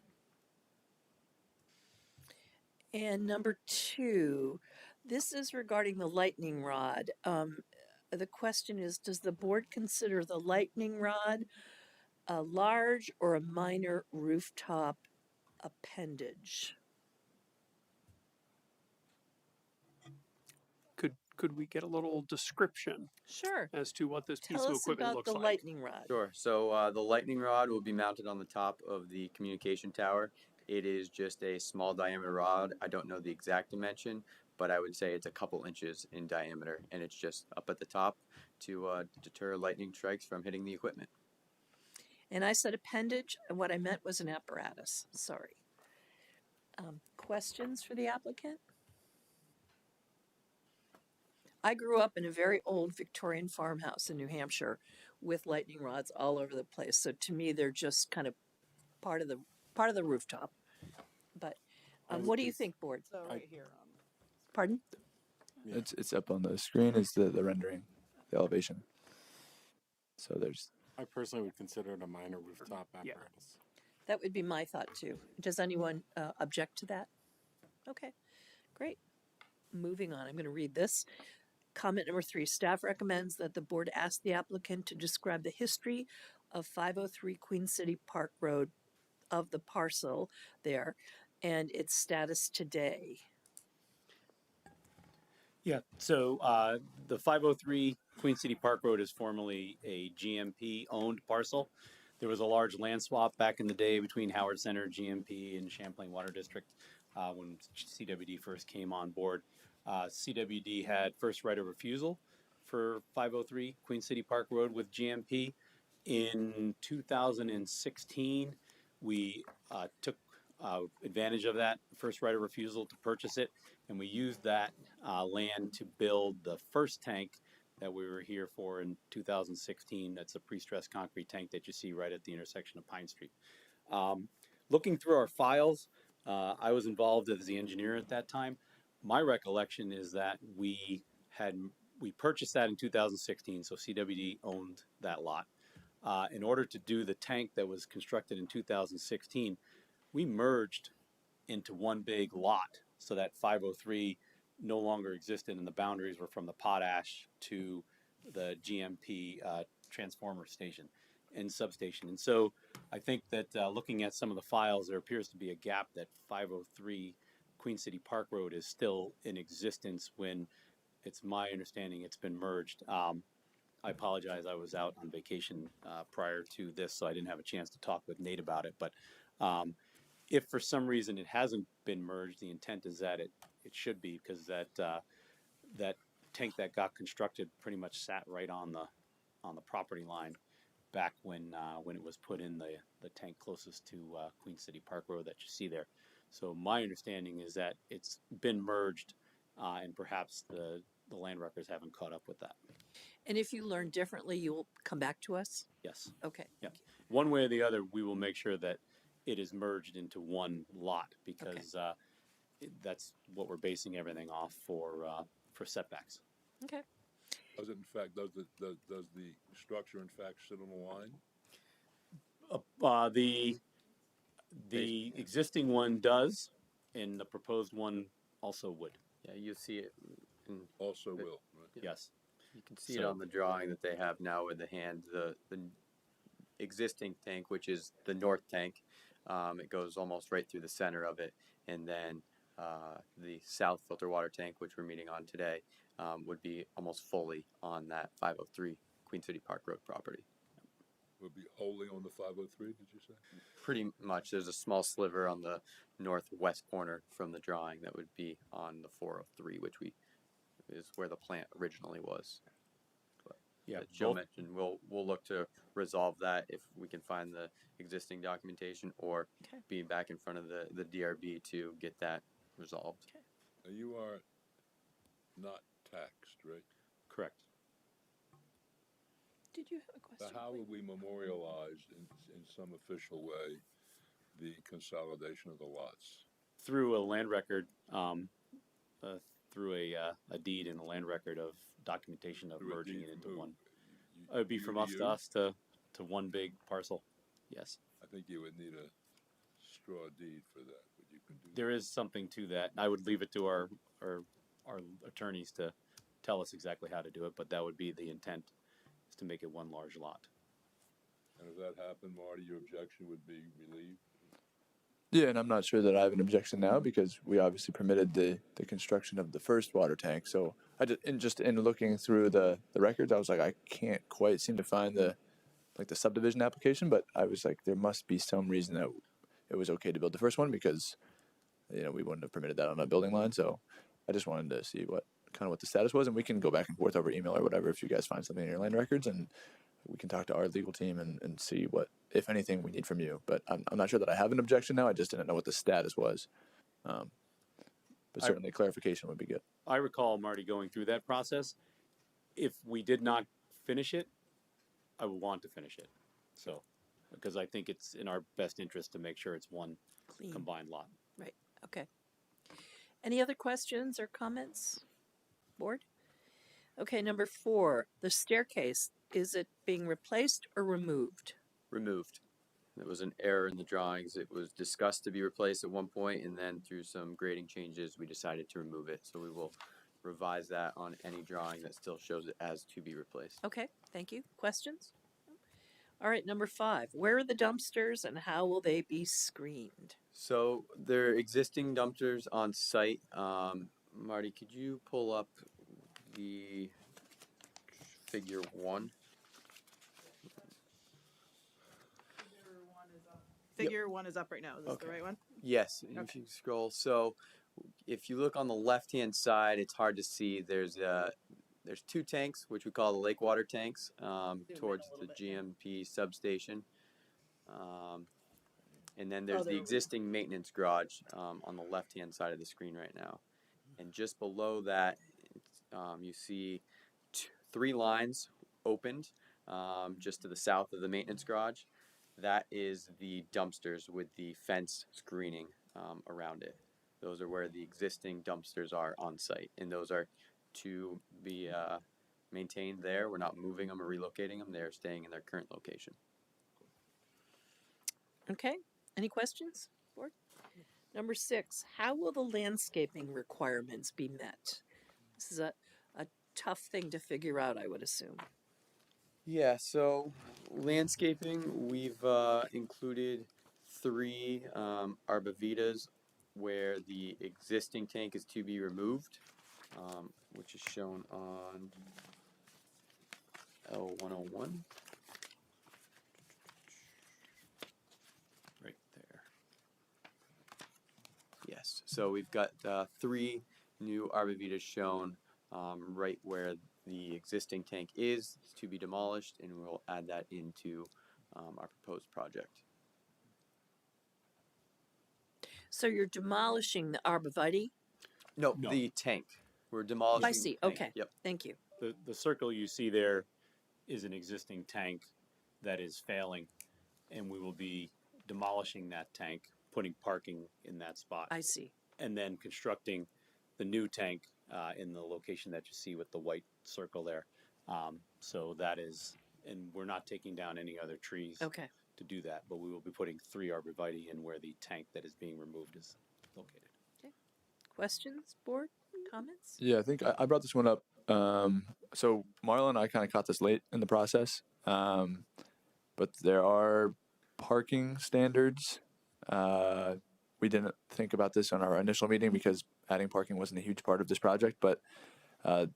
And number 2, this is regarding the lightning rod. The question is, does the board consider the lightning rod a large or a minor rooftop appendage? Could we get a little description Sure. as to what this piece Tell of us equipment about looks the like? lightning rod. Sure. So the lightning rod will be mounted on the top of the communication tower. It is just a small diameter rod. I don't know the exact dimension, but I would say it's a couple inches in diameter, and it's just up at the top to deter lightning strikes from hitting the equipment. And I said appendage, and what I meant was an apparatus. Sorry. Questions for the applicant? I grew up in a very old Victorian farmhouse in New Hampshire with lightning rods all over the place. So to me, they're just kind of part of the rooftop. But what do you think, board? So right here. Pardon? Yeah. It's up on the screen. Is the rendering, the elevation. So there's. I personally would consider it a minor rooftop Yeah. apparatus. That would be my thought too. Does anyone object to that? Okay, great. Moving on, I'm going to read this. Comment number 3, staff recommends that the board ask the applicant to describe the history of 503 Queen City Park Road of the parcel there and its status today. Yeah, so the 503 Queen City Park Road is formerly a GMP-owned parcel. There was a large land swap back in the day between Howard Center, GMP, and Champlain Water District when CWD first came on board. CWD had first right of refusal for 503 Queen City Park Road with GMP. In 2016, we took advantage of that first right of refusal to purchase it, and we used that land to build the first tank that we were here for in 2016. That's a pre-stressed concrete tank that you see right at the intersection of Pine Street. Looking through our files, I was involved as the engineer at that time. My recollection is that we purchased that in 2016, so CWD owned that lot. In order to do the tank that was constructed in 2016, we merged into one big lot so that 503 no longer existed and the boundaries were from the potash to the GMP transformer station. and substation. And so I think that looking at some of the files, there appears to be a gap that 503 Queen City Park Road is still in existence when it's my understanding it's been merged. I apologize, I was out on vacation prior to this, so I didn't have a chance to talk with Nate about it. But if for some reason it hasn't been merged, the intent is that it should be, because that tank that got constructed pretty much sat right on the property line back when it was put in the tank closest to Queen City Park Road that you see there. So my understanding is that it's been merged, and perhaps the land records haven't caught up with that. And if you learn differently, you will come back to us? Yes. Okay. Yeah. One way or the other, we will make sure that it is merged into one lot, because that's what we're basing everything off for setbacks. Okay. Does it in fact, does the structure in fact sit on the line? The existing one does, and the proposed one also would. Yeah, you see it. Also will, right? Yes. You can see it on the drawing that they have now with the hand. The existing tank, which is the north tank, it goes almost right through the center of it, and then the south filter water tank, which we're meeting on today, would be almost fully on that 503 Queen City Park Road property. Would be wholly on the 503, did you say? Pretty much. There's a small sliver on the northwest corner from the drawing that would be on the 403, which is where the plant originally was. But yeah, as Joe mentioned, we'll look to resolve that if we can find the existing documentation, or be back in front of the DRB to get that resolved. Okay. Now you are not taxed, right? Correct. Did you have a question? How would we memorialize in some official way the consolidation of the lots? Through a land record, through a deed and a land record of documentation of merging it into one. It would be from us to us to one big parcel. Yes. I think you would need a straw deed for that, but you can do There is something to that. I would leave it to our attorneys to tell us exactly how to do it, but that would be the intent, is to make it one large lot. And if that happened, Marty, your objection would be relieved? Yeah, and I'm not sure that I have an objection now, because we obviously permitted the construction of the first water tank. So I just in looking through the records, I was like, I can't quite seem to find the subdivision application, but I was like, there must be some reason that it was okay to build the first one, because we wouldn't have permitted that on a building line. So I just wanted to see what the status was, and we can go back and forth over email or whatever if you guys find something in your land records, and we can talk to our legal team and see what, if anything, we need from you. But I'm not sure that I have an objection now. I just didn't know what the status was. But certainly clarification would be good. I recall Marty going through that process. If we did not finish it, I would want to finish it. So, because I think it's in our best interest to make sure it's one Clean. Combined lot. Right. Okay. Any other questions or comments, board? Okay, number 4, the staircase. Is it being replaced or removed? Removed. There was an error in the drawings. It was discussed to be replaced at one point, and then through some grading changes, we decided to remove it. So we will revise that on any drawing that still shows it as to be replaced. Okay, thank you. Questions? All right, number 5. Where are the dumpsters and how will they be screened? So there are existing dumpsters on site. Marty, could you pull up the figure 1? Figure 1 is up right now. Is this the right one? Yes, if you scroll. So if you look on the left-hand side, it's hard to see. There's 2 tanks, which we call the lake water tanks, towards the GMP substation. And then there's the existing maintenance garage on the left-hand side of the screen right now. And just below that, you see 3 lines opened just to the south of the maintenance garage. That is the dumpsters with the fence screening around it. Those are where the existing dumpsters are on site, and those are to be maintained there. We're not moving them or relocating them. They're staying in their current location. Okay, any questions, board? Number 6, how will the landscaping requirements be met? This is a tough thing to figure out, I would assume. Yeah, so landscaping, we've included 3 arbovitas where the existing tank is to be removed, which is shown on L101. Right there. Yes, so we've got 3 new arbovitas shown right where the existing tank is to be demolished, and we'll add that into our proposed project. So you're demolishing the arborvitae? No, No. the tank. We're Oh, demolishing. I see. The tank. Okay. Yep. Thank you. The circle you see there is an existing tank that is failing, and we will be demolishing that tank, putting parking in that spot, I see. and then constructing the new tank in the location that you see with the white circle there. So that is, and we're not taking down any other trees Okay. to do that, but we will be putting 3 arborvitae in where the tank that is being removed is located. Questions, board, comments? Yeah, I think I brought this one up. So Marla and I kind of caught this late in the process, but there are parking standards. We didn't think about this on our initial meeting because adding parking wasn't a huge part of this project, but the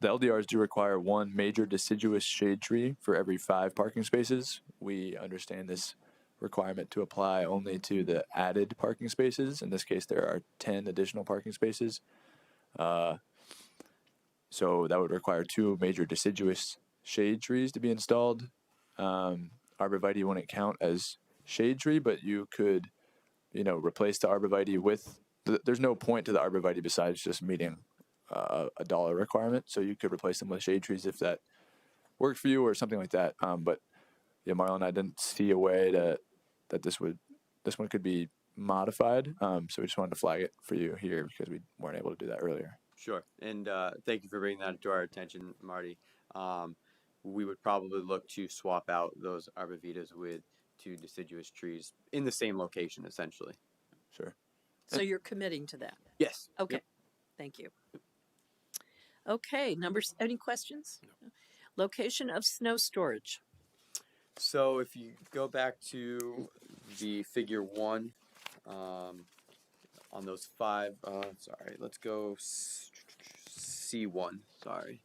LDRs do require 1 major deciduous shade tree for every 5 parking spaces. We understand this requirement to apply only to the added parking spaces. In this case, there are 10 additional parking spaces. So that would require 2 major deciduous shade trees to be installed. Arborvitae wouldn't count as shade tree, but you could, replace the arborvitae with. There's no point to the arborvitae besides just meeting a dollar requirement. So you could replace them with shade trees if that worked for you or something like that. But yeah, Marlon and I didn't see a way that this one could be modified. So we just wanted to flag it for you here because we weren't able to do that earlier. Sure, and thank you for bringing that to our attention, Marty. We would probably look to swap out those arbovitas with 2 deciduous trees in the same location, essentially. Sure. So you're committing to that? Yes. Okay. Yep. Thank you. Okay, any questions? No. Location of snow storage. So if you go back to the figure 1, on those 5, sorry, let's go C1, sorry.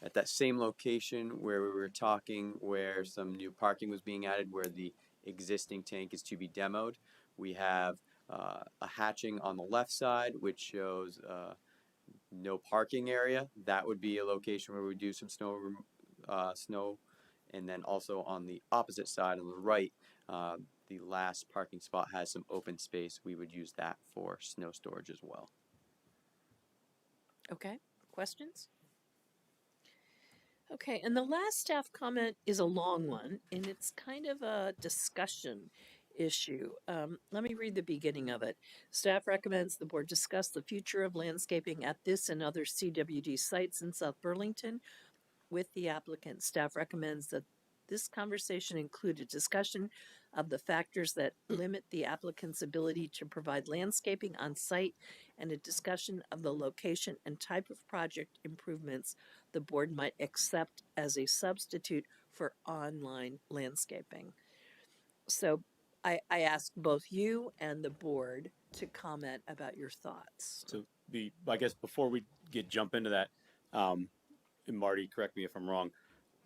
At that same location where we were talking, where some new parking was being added, where the existing tank is to be demoed, we have a hatching on the left side, which shows no parking area. That would be a location where we do some snow. And then also on the opposite side on the right, the last parking spot has some open space. We would use that for snow storage as well. Okay, questions? Okay, and the last staff comment is a long one, and it's kind of a discussion issue. Let me read the beginning of it. Staff recommends the board discuss the future of landscaping at this and other CWD sites in South Burlington with the applicant. Staff recommends that this conversation include a discussion of the factors that limit the applicant's ability to provide landscaping on site and a discussion of the location and type of project improvements the board might accept as a substitute for online landscaping. So I ask both you and the board to comment about your thoughts. So I guess before we jump into that, and Marty, correct me if I'm wrong,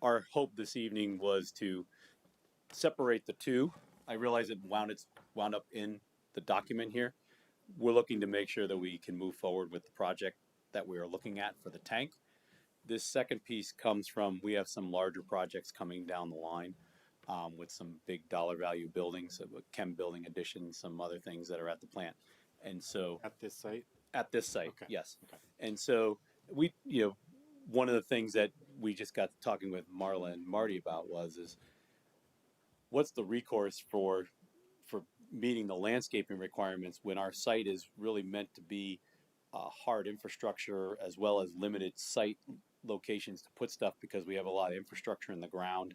our hope this evening was to separate the 2. I realize it wound up in the document here. We're looking to make sure that we can move forward with the project that we are looking at for the tank. This second piece comes from, we have some larger projects coming down the line with some big dollar value buildings, a chem building addition, some other things that are at the plant. And so At this site? At this site, Okay. yes. Okay. And so we, one of the things that we just got talking with Marla and Marty about is what's the recourse for meeting the landscaping requirements when our site is really meant to be hard infrastructure as well as limited site locations to put stuff because we have a lot of infrastructure in the ground.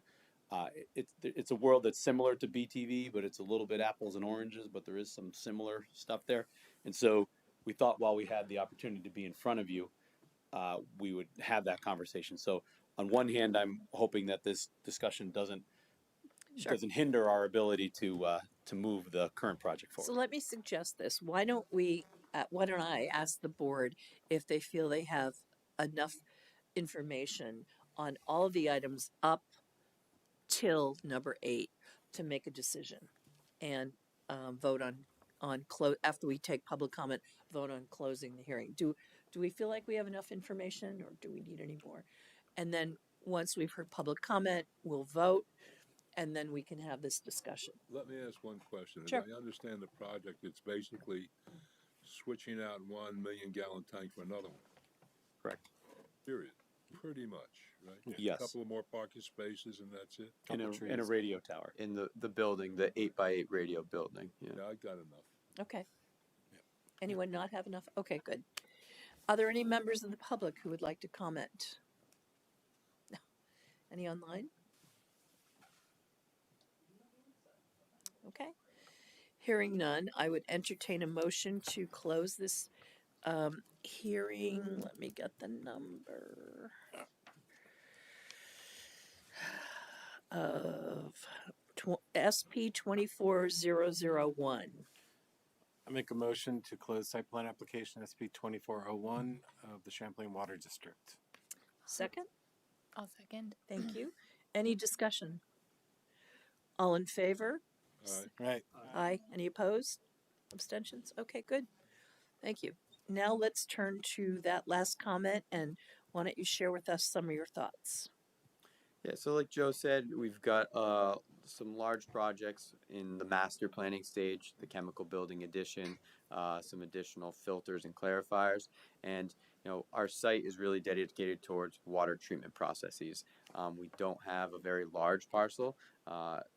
It's a world that's similar to BTV, but it's a little bit apples and oranges, but there is some similar stuff there. And so we thought while we had the opportunity to be in front of you, we would have that conversation. So on one hand, I'm hoping that this discussion doesn't Sure. hinder our ability to move the current project forward. So let me suggest this. Why don't I ask the board if they feel they have enough information on all of the items up till number 8 to make a decision and vote on close after we take public comment, vote on closing the hearing. Do we feel like we have enough information, or do we need any more? And then once we've heard public comment, we'll vote, and then we can have this discussion. Let me ask one question. Sure. As I understand the project, it's basically switching out 1 million gallon tank for another one. Correct. Period. Pretty much, right? Yes. A couple of more parking spaces and that's it. And a radio tower. In the building, the 8x8 radio building. Yeah. Yeah, I got enough. Okay. Anyone not have enough? Okay, good. Are there any members of the public who would like to comment? No. Any online? Okay. Hearing none, I would entertain a motion to close this hearing. Let me get the number of SP 24001. I make a motion to close site plan application SP 2401 of the Champlain Water District. Second? I'll second. Thank you. Any discussion? All in favor? Right. Aye. Any opposed? Abstentions? Okay, good. Thank you. Now let's turn to that last comment, and why don't you share with us some of your thoughts? Yeah, so like Joe said, we've got some large projects in the master planning stage, the chemical building addition, some additional filters and clarifiers, and our site is really dedicated towards water treatment processes. We don't have a very large parcel.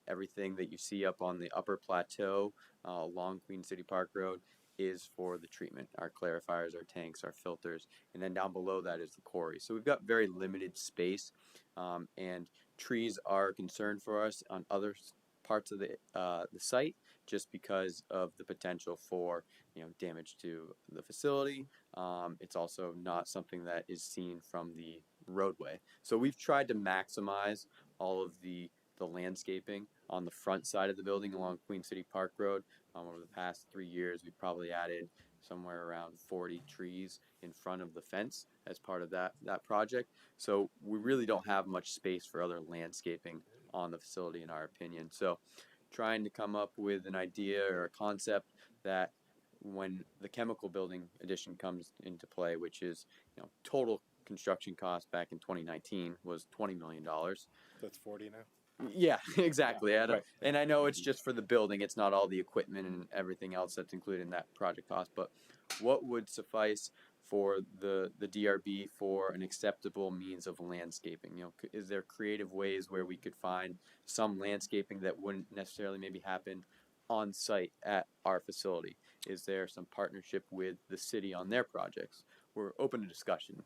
Everything that you see up on the upper plateau along Queen City Park Road is for the treatment. Our clarifiers, our tanks, our filters, and then down below that is the quarry. So we've got very limited space, and trees are a concern for us on other parts of the site, just because of the potential for damage to the facility. It's also not something that is seen from the roadway. So we've tried to maximize all of the landscaping on the front side of the building along Queen City Park Road. Over the past 3 years, we've probably added somewhere around 40 trees in front of the fence as part of that project. So we really don't have much space for other landscaping on the facility, in our opinion. So trying to come up with an idea or a concept that when the chemical building addition comes into play, which is total construction cost back in 2019 was $20 million. That's 40 now? Yeah, exactly. Yeah, right. And I know it's just for the building. It's not all the equipment and everything else that's included in that project cost. But what would suffice for the DRB for an acceptable means of landscaping? Is there creative ways where we could find some landscaping that wouldn't necessarily maybe happen on site at our facility? Is there some partnership with the city on their projects? We're open to discussion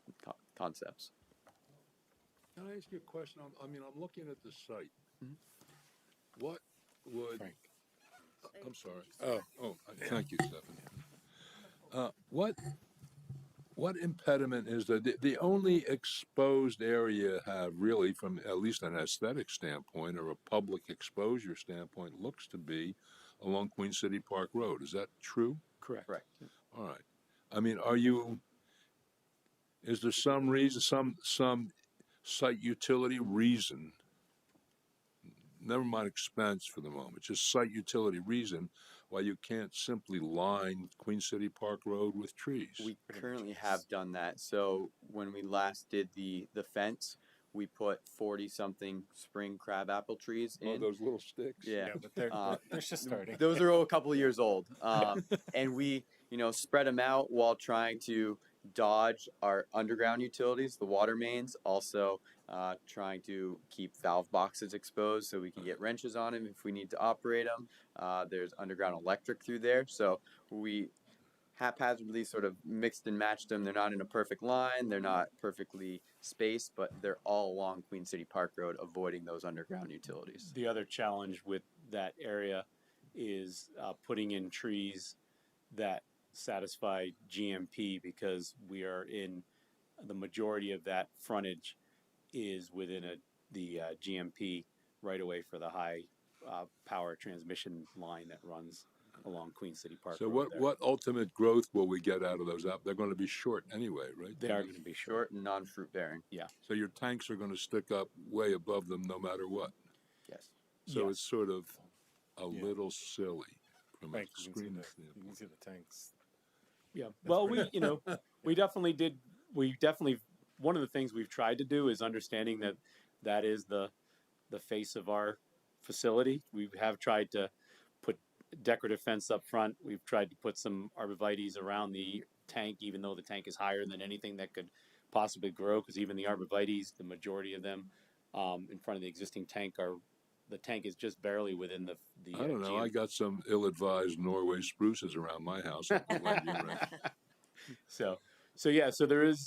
concepts. Can I ask you a question? I'm looking at the site. Mhm. What would... Frank. I'm sorry. Oh, thank you, Stephanie. What impediment is there? The only exposed area have really, from at least an aesthetic standpoint or a public exposure standpoint, looks to be along Queen City Park Road. Is that true? Correct. All right. Is there some reason, some site utility reason, never mind expense for the moment, just site utility reason why you can't simply line Queen City Park Road with trees? We currently have done that. So when we last did the fence, we put 40-something spring crabapple trees in. Those little sticks? Yeah, but they're just starting. Those are a couple of years old. And we, spread them out while trying to dodge our underground utilities, the water mains, also trying to keep valve boxes exposed so we can get wrenches on them if we need to operate them. There's underground electric through there, so we haphazardly sort of mixed and matched them. They're not in a perfect line, they're not perfectly spaced, but they're all along Queen City Park Road, avoiding those underground utilities. The other challenge with that area is putting in trees that satisfy GMP, because we are in the majority of that frontage is within the GMP right away for the high power transmission line that runs along Queen City Park. So Road there. what ultimate growth will we get out of those? They're going to be short anyway, right? They are going to be short. Short and non-fruit bearing. Yeah. So your tanks are going to stick up way above them no matter what. Yes. So Yes. it's sort of a Yeah. little silly from a Right, you can see screen the, standpoint. you can see the tanks. Yeah. Well, we definitely did. We definitely, one of the things we've tried to do is understanding that is the face of our facility. We have tried to put decorative fence up front. We've tried to put some arborvitaes around the tank, even though the tank is higher than anything that could possibly grow, because even the arborvitaes, the majority of them in front of the existing tank the tank is just barely within the I don't know. I got some ill-advised Norway spruces around my house. I can lend you rent. So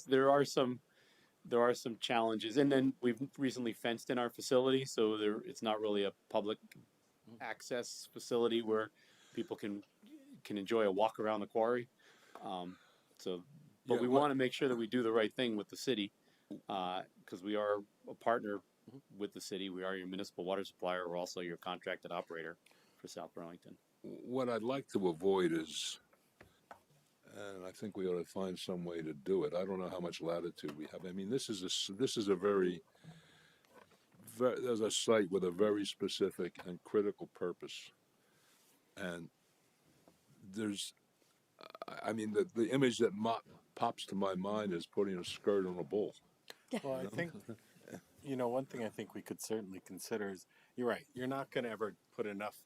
there are some challenges, and then we've recently fenced in our facility, so it's not really a public access facility where people can enjoy a walk around the quarry. But Yeah, we want to make sure that we do the right thing with the city, because we are a partner with the city. We are your municipal water supplier. We're also your contracted operator for South Burlington. What I'd like to avoid is, and I think we ought to find some way to do it. I don't know how much latitude we have. I mean, there's a site with a very specific and critical purpose, and the image that pops to my mind is putting a skirt on a bull. Well, I think, one thing I think we could certainly consider is, you're right, you're not going to ever put enough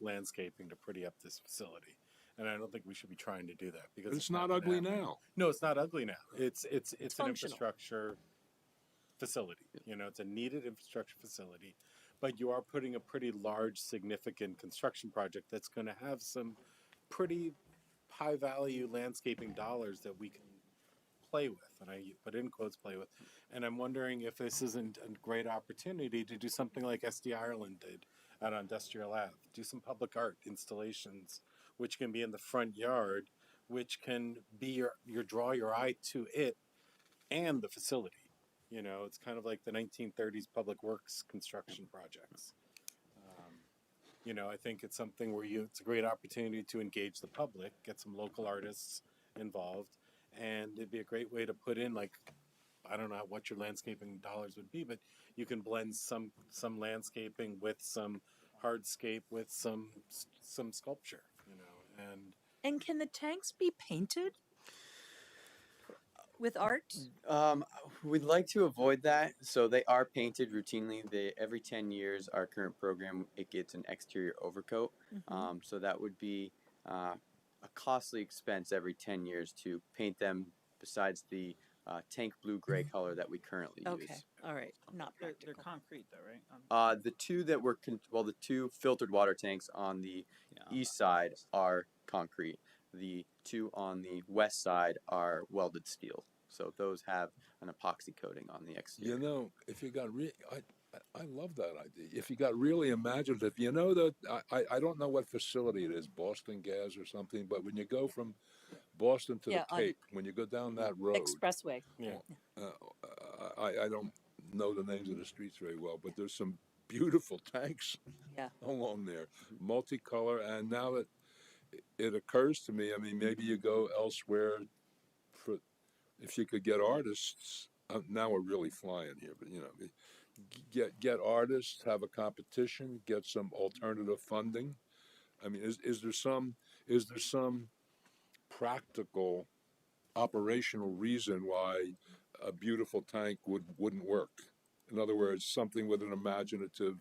landscaping to pretty up this facility. And I don't think we should be trying to do that, because But it's not ugly now. No, it's not ugly now. It's an functional. infrastructure facility. It's a needed infrastructure facility, but you are putting a pretty large, significant construction project that's going to have some pretty high value landscaping dollars that we can play with, and I put in quotes play with. And I'm wondering if this isn't a great opportunity to do something like SD Ireland did out on Industrial Ave. Do some public art installations, which can be in the front yard, which can be your draw your eye to it and the facility. It's kind of like the 1930s public works construction projects. I think it's something where it's a great opportunity to engage the public, get some local artists involved, and it'd be a great way to put in, like, I don't know what your landscaping dollars would be, but you can blend some landscaping with some hardscape with some sculpture, And can the tanks be painted with art? We'd like to avoid that, so they are painted routinely. Every 10 years, our current program, it gets an exterior overcoat. So that would be a costly expense every 10 years to paint them, besides the tank blue-gray color that we currently Okay, use. all right, not They're practical. concrete though, right? The two that were the two filtered water tanks on the east side are concrete. The two on the west side are welded steel. So those have an epoxy coating on the exterior. If you got I love that idea. If you got really imaginative, that I don't know what facility it is, Boston Gas or something, but when you go from Boston to Yeah, the Cape, when you go down that road, Expressway. I don't know the names of the streets very well, but there's some beautiful tanks along there, multicolor. And now that it occurs to me, I mean, maybe you go elsewhere if you could get artists. Now we're really flying here, but get artists, have a competition, get some alternative funding. I mean, is there some practical operational reason why a beautiful tank wouldn't work? In other words, something with an imaginative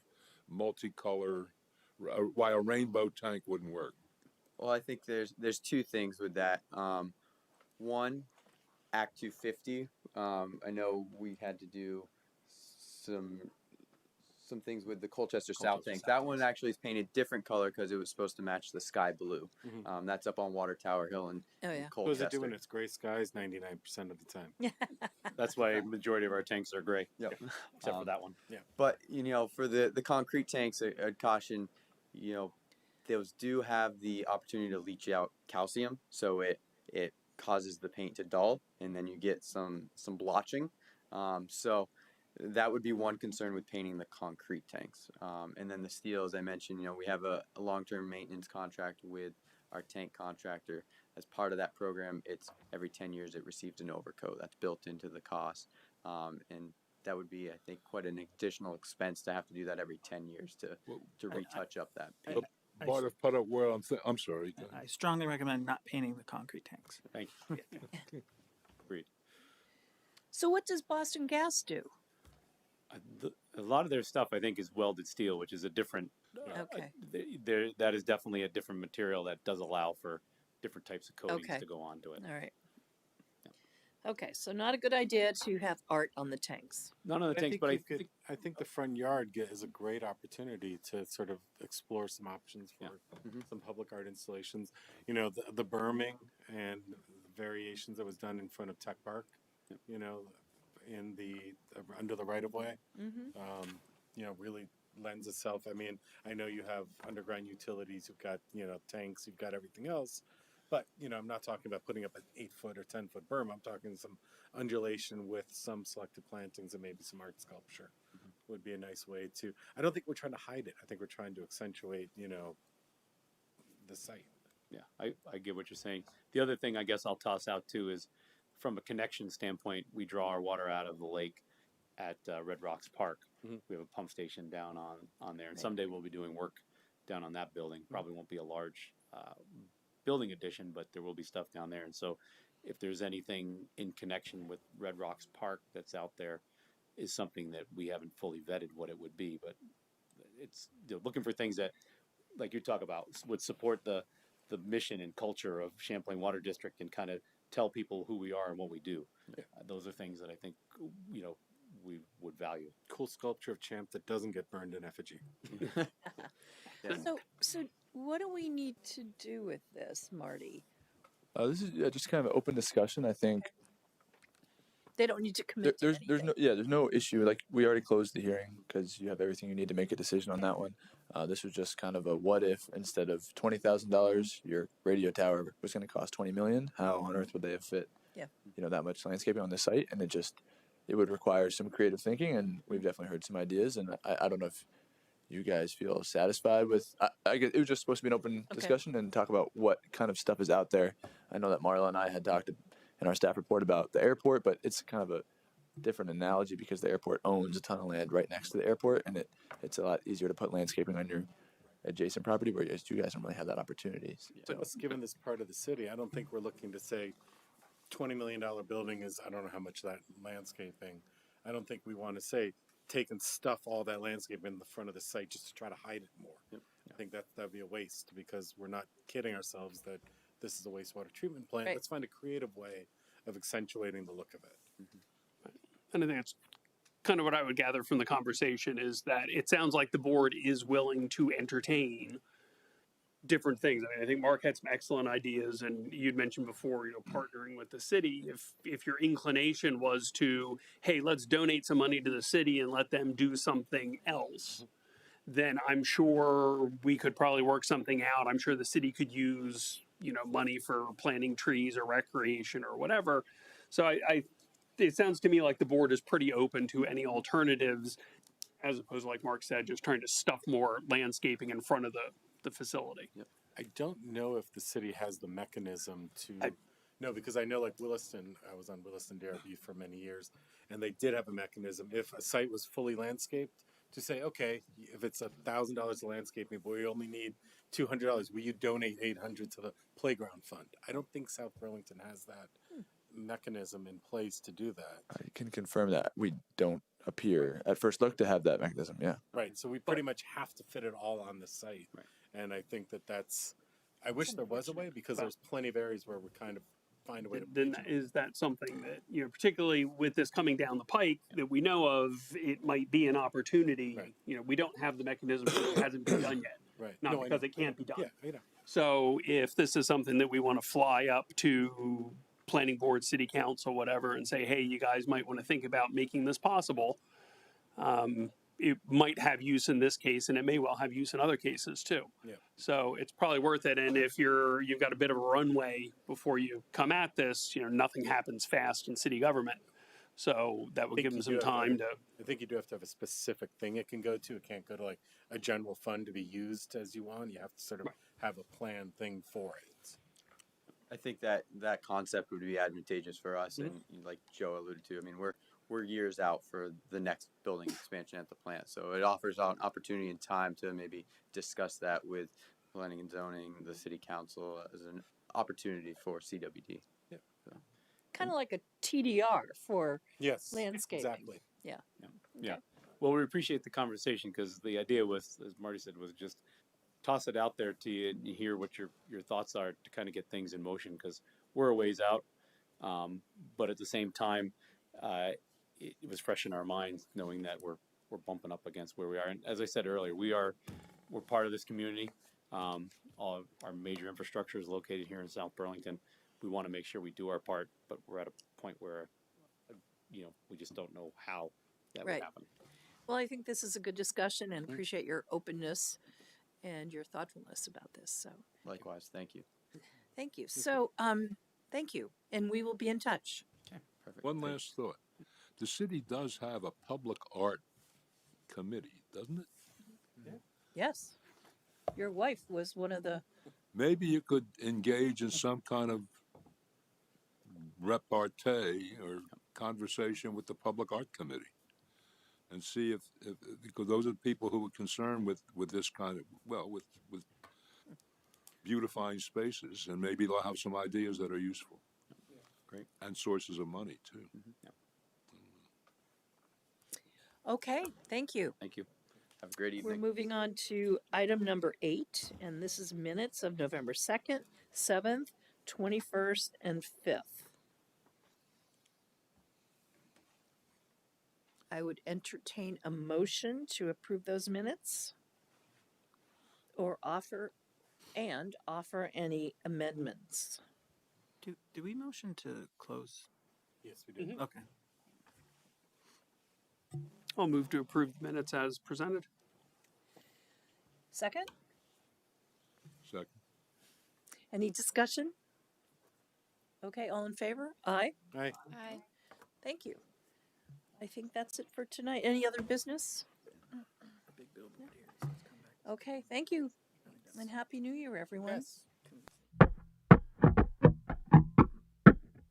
multicolor, why a rainbow tank wouldn't work. Well, I think there's two things with that. One, Act 250. I know we had to do some things with the Colchester South tank. That one actually is painted different color because it was supposed to match the sky blue. That's up on Water Tower Hill in Colchester. What does it do when it's gray skies 99% of the time? That's why majority of our tanks are gray. Yep. Except for that one. Yeah. But for the concrete tanks, I'd caution, those do have the opportunity to leach out calcium, so it causes the paint to dull, and then you get some blotching. So That would be one concern with painting the concrete tanks. And then the steel, as I mentioned, we have a long-term maintenance contract with our tank contractor. As part of that program, it's every 10 years it receives an overcoat. That's built into the cost. And that would be, I think, quite an additional expense to have to do that every 10 years to retouch up that paint. Part of where I'm sorry. I strongly recommend not painting the concrete tanks. Thank you. Agreed. So what does Boston Gas do? A lot of their stuff, I think, is welded steel, which is a different. Okay. That is definitely a different material that does allow for different types of coatings Okay. to go onto it. All right. Okay, so not a good idea to have art on the tanks. None of the tanks, but I think the front yard is a great opportunity to sort of explore some options for some public art installations. You know, the berming and the variations that was done in front of Tech Park. You know, in the under the right of way. You know, really lends itself. I mean, I know you have underground utilities. You've got tanks. You've got everything else. But, I'm not talking about putting up an 8-foot or 10-foot berm. I'm talking some undulation with some selected plantings and maybe some art sculpture would be a nice way to. I don't think we're trying to hide it. I think we're trying to accentuate, the site. Yeah, I get what you're saying. The other thing I guess I'll toss out too is from a connection standpoint, we draw our water out of the lake at Red Rocks Park. We have a pump station down on there. And someday we'll be doing work down on that building. Probably won't be a large building addition, but there will be stuff down there. And so if there's anything in connection with Red Rocks Park that's out there is something that we haven't fully vetted what it would be, but it's looking for things that, like you talk about, would support the mission and culture of Champlain Water District and kind of tell people who we are and what we do. Those are things that I think, we would value. Cool sculpture of Champ that doesn't get burned in effigy. So what do we need to do with this, Marty? This is just kind of an open discussion. I think They don't need to commit to there's no issue. Like, we already closed the hearing because you have everything you need to make a decision on that one. This was just kind of a what if, instead of $20,000, your radio tower was going to cost $20 million. How on earth would they have fit? Yeah. That much landscaping on this site, and it would require some creative thinking, and we've definitely heard some ideas. And I don't know if you guys feel satisfied with. I guess it was just supposed to be an open discussion and talk about what kind of stuff is out there. I know that Marla and I had talked in our staff report about the airport, but it's kind of a different analogy because the airport owns a ton of land right next to the airport, and it's a lot easier to put landscaping on your adjacent property, where you guys don't really have that opportunity. So given this part of the city, I don't think we're looking to say $20 million building is, I don't know how much that landscaping. I don't think we want to say take and stuff all that landscape in the front of the site just to try to hide it more. I think that'd be a waste, because we're not kidding ourselves that this is a wastewater treatment plant. Right. Let's find a creative way of accentuating the look of it. And I think that's kind of what I would gather from the conversation, is that it sounds like the board is willing to entertain different things. I think Mark had some excellent ideas, and you'd mentioned before, partnering with the city. If your inclination was to, hey, let's donate some money to the city and let them do something else, then I'm sure we could probably work something out. I'm sure the city could use, money for planting trees or recreation or whatever. So it sounds to me like the board is pretty open to any alternatives, as opposed to, like Mark said, just trying to stuff more landscaping in front of the facility. I don't know if the city has the mechanism to. No, because I know, like Williston, I was on Williston DRB for many years, and they did have a mechanism. If a site was fully landscaped, to say, okay, if it's $1,000 landscaping, but we only need $200, will you donate $800 to the playground fund? I don't think South Burlington has that mechanism in place to do that. I can confirm that we don't appear at first look to have that mechanism. Yeah. Right. So we pretty much have to fit it all on the site. Right. And I think that's. I wish there was a way, because there's plenty of areas where we kind of find a way to. Then is that something that, particularly with this coming down the pike that we know of, it might be an opportunity. Right. We don't have the mechanism, so it hasn't been done yet. Right. Not because it can't be done. Yeah. So if this is something that we want to fly up to planning board, city council, whatever, and say, hey, you guys might want to think about making this possible. It might have use in this case, and it may well have use in other cases too. Yeah. So it's probably worth it. And if you've got a bit of a runway before you come at this, nothing happens fast in city government. So that would think give them you some do have time to. I think you do have to have a specific thing it can go to. It can't go to like a general fund to be used as you want. You have to sort of have a planned thing for it. I think that that concept would be advantageous for us, and like Joe alluded to, I mean, we're years out for the next building expansion at the plant, so it offers an opportunity and time to maybe discuss that with planning and zoning, the city council, as an opportunity for CWD. Yeah. So. Kind of like a TDR for Yes, landscaping. exactly. Yeah. Yeah. Well, we appreciate the conversation because the idea was, as Marty said, was just toss it out there to you and you hear what your thoughts are to kind of get things in motion because we're a ways out. But at the same time, it was fresh in our minds knowing that we're bumping up against where we are. And as I said earlier, we're part of this community. All of our major infrastructure is located here in South Burlington. We want to make sure we do our part, but we're at a point where, we just don't know how that would happen. Well, I think this is a good discussion and appreciate your openness and your thoughtfulness about this. So Likewise, thank you. thank you. So, thank you. And we will be in touch. Okay, perfect. One last thought. The city does have a public art committee, doesn't it? Yes. Your wife was one of the. Maybe you could engage in some kind of repartee or conversation with the public art committee and see if because those are the people who are concerned with this kind of, with beautifying spaces, and maybe they'll have some ideas that are useful. Great. And sources of money too. Okay. Thank you. Thank you. Have a great We're evening. moving on to item number 8, and this is minutes of November 2nd, 7th, 21st, and 5th. I would entertain a motion to approve those minutes or offer any amendments. Do we motion to close? Yes, we do. Okay. I'll move to approve the minutes as presented. Second? Second. Any discussion? Okay, all in favor? Aye. Aye. Aye. Thank you. I think that's it for tonight. Any other business? Big billboard here. Okay, thank you. And Happy New Year, everyone. Yes.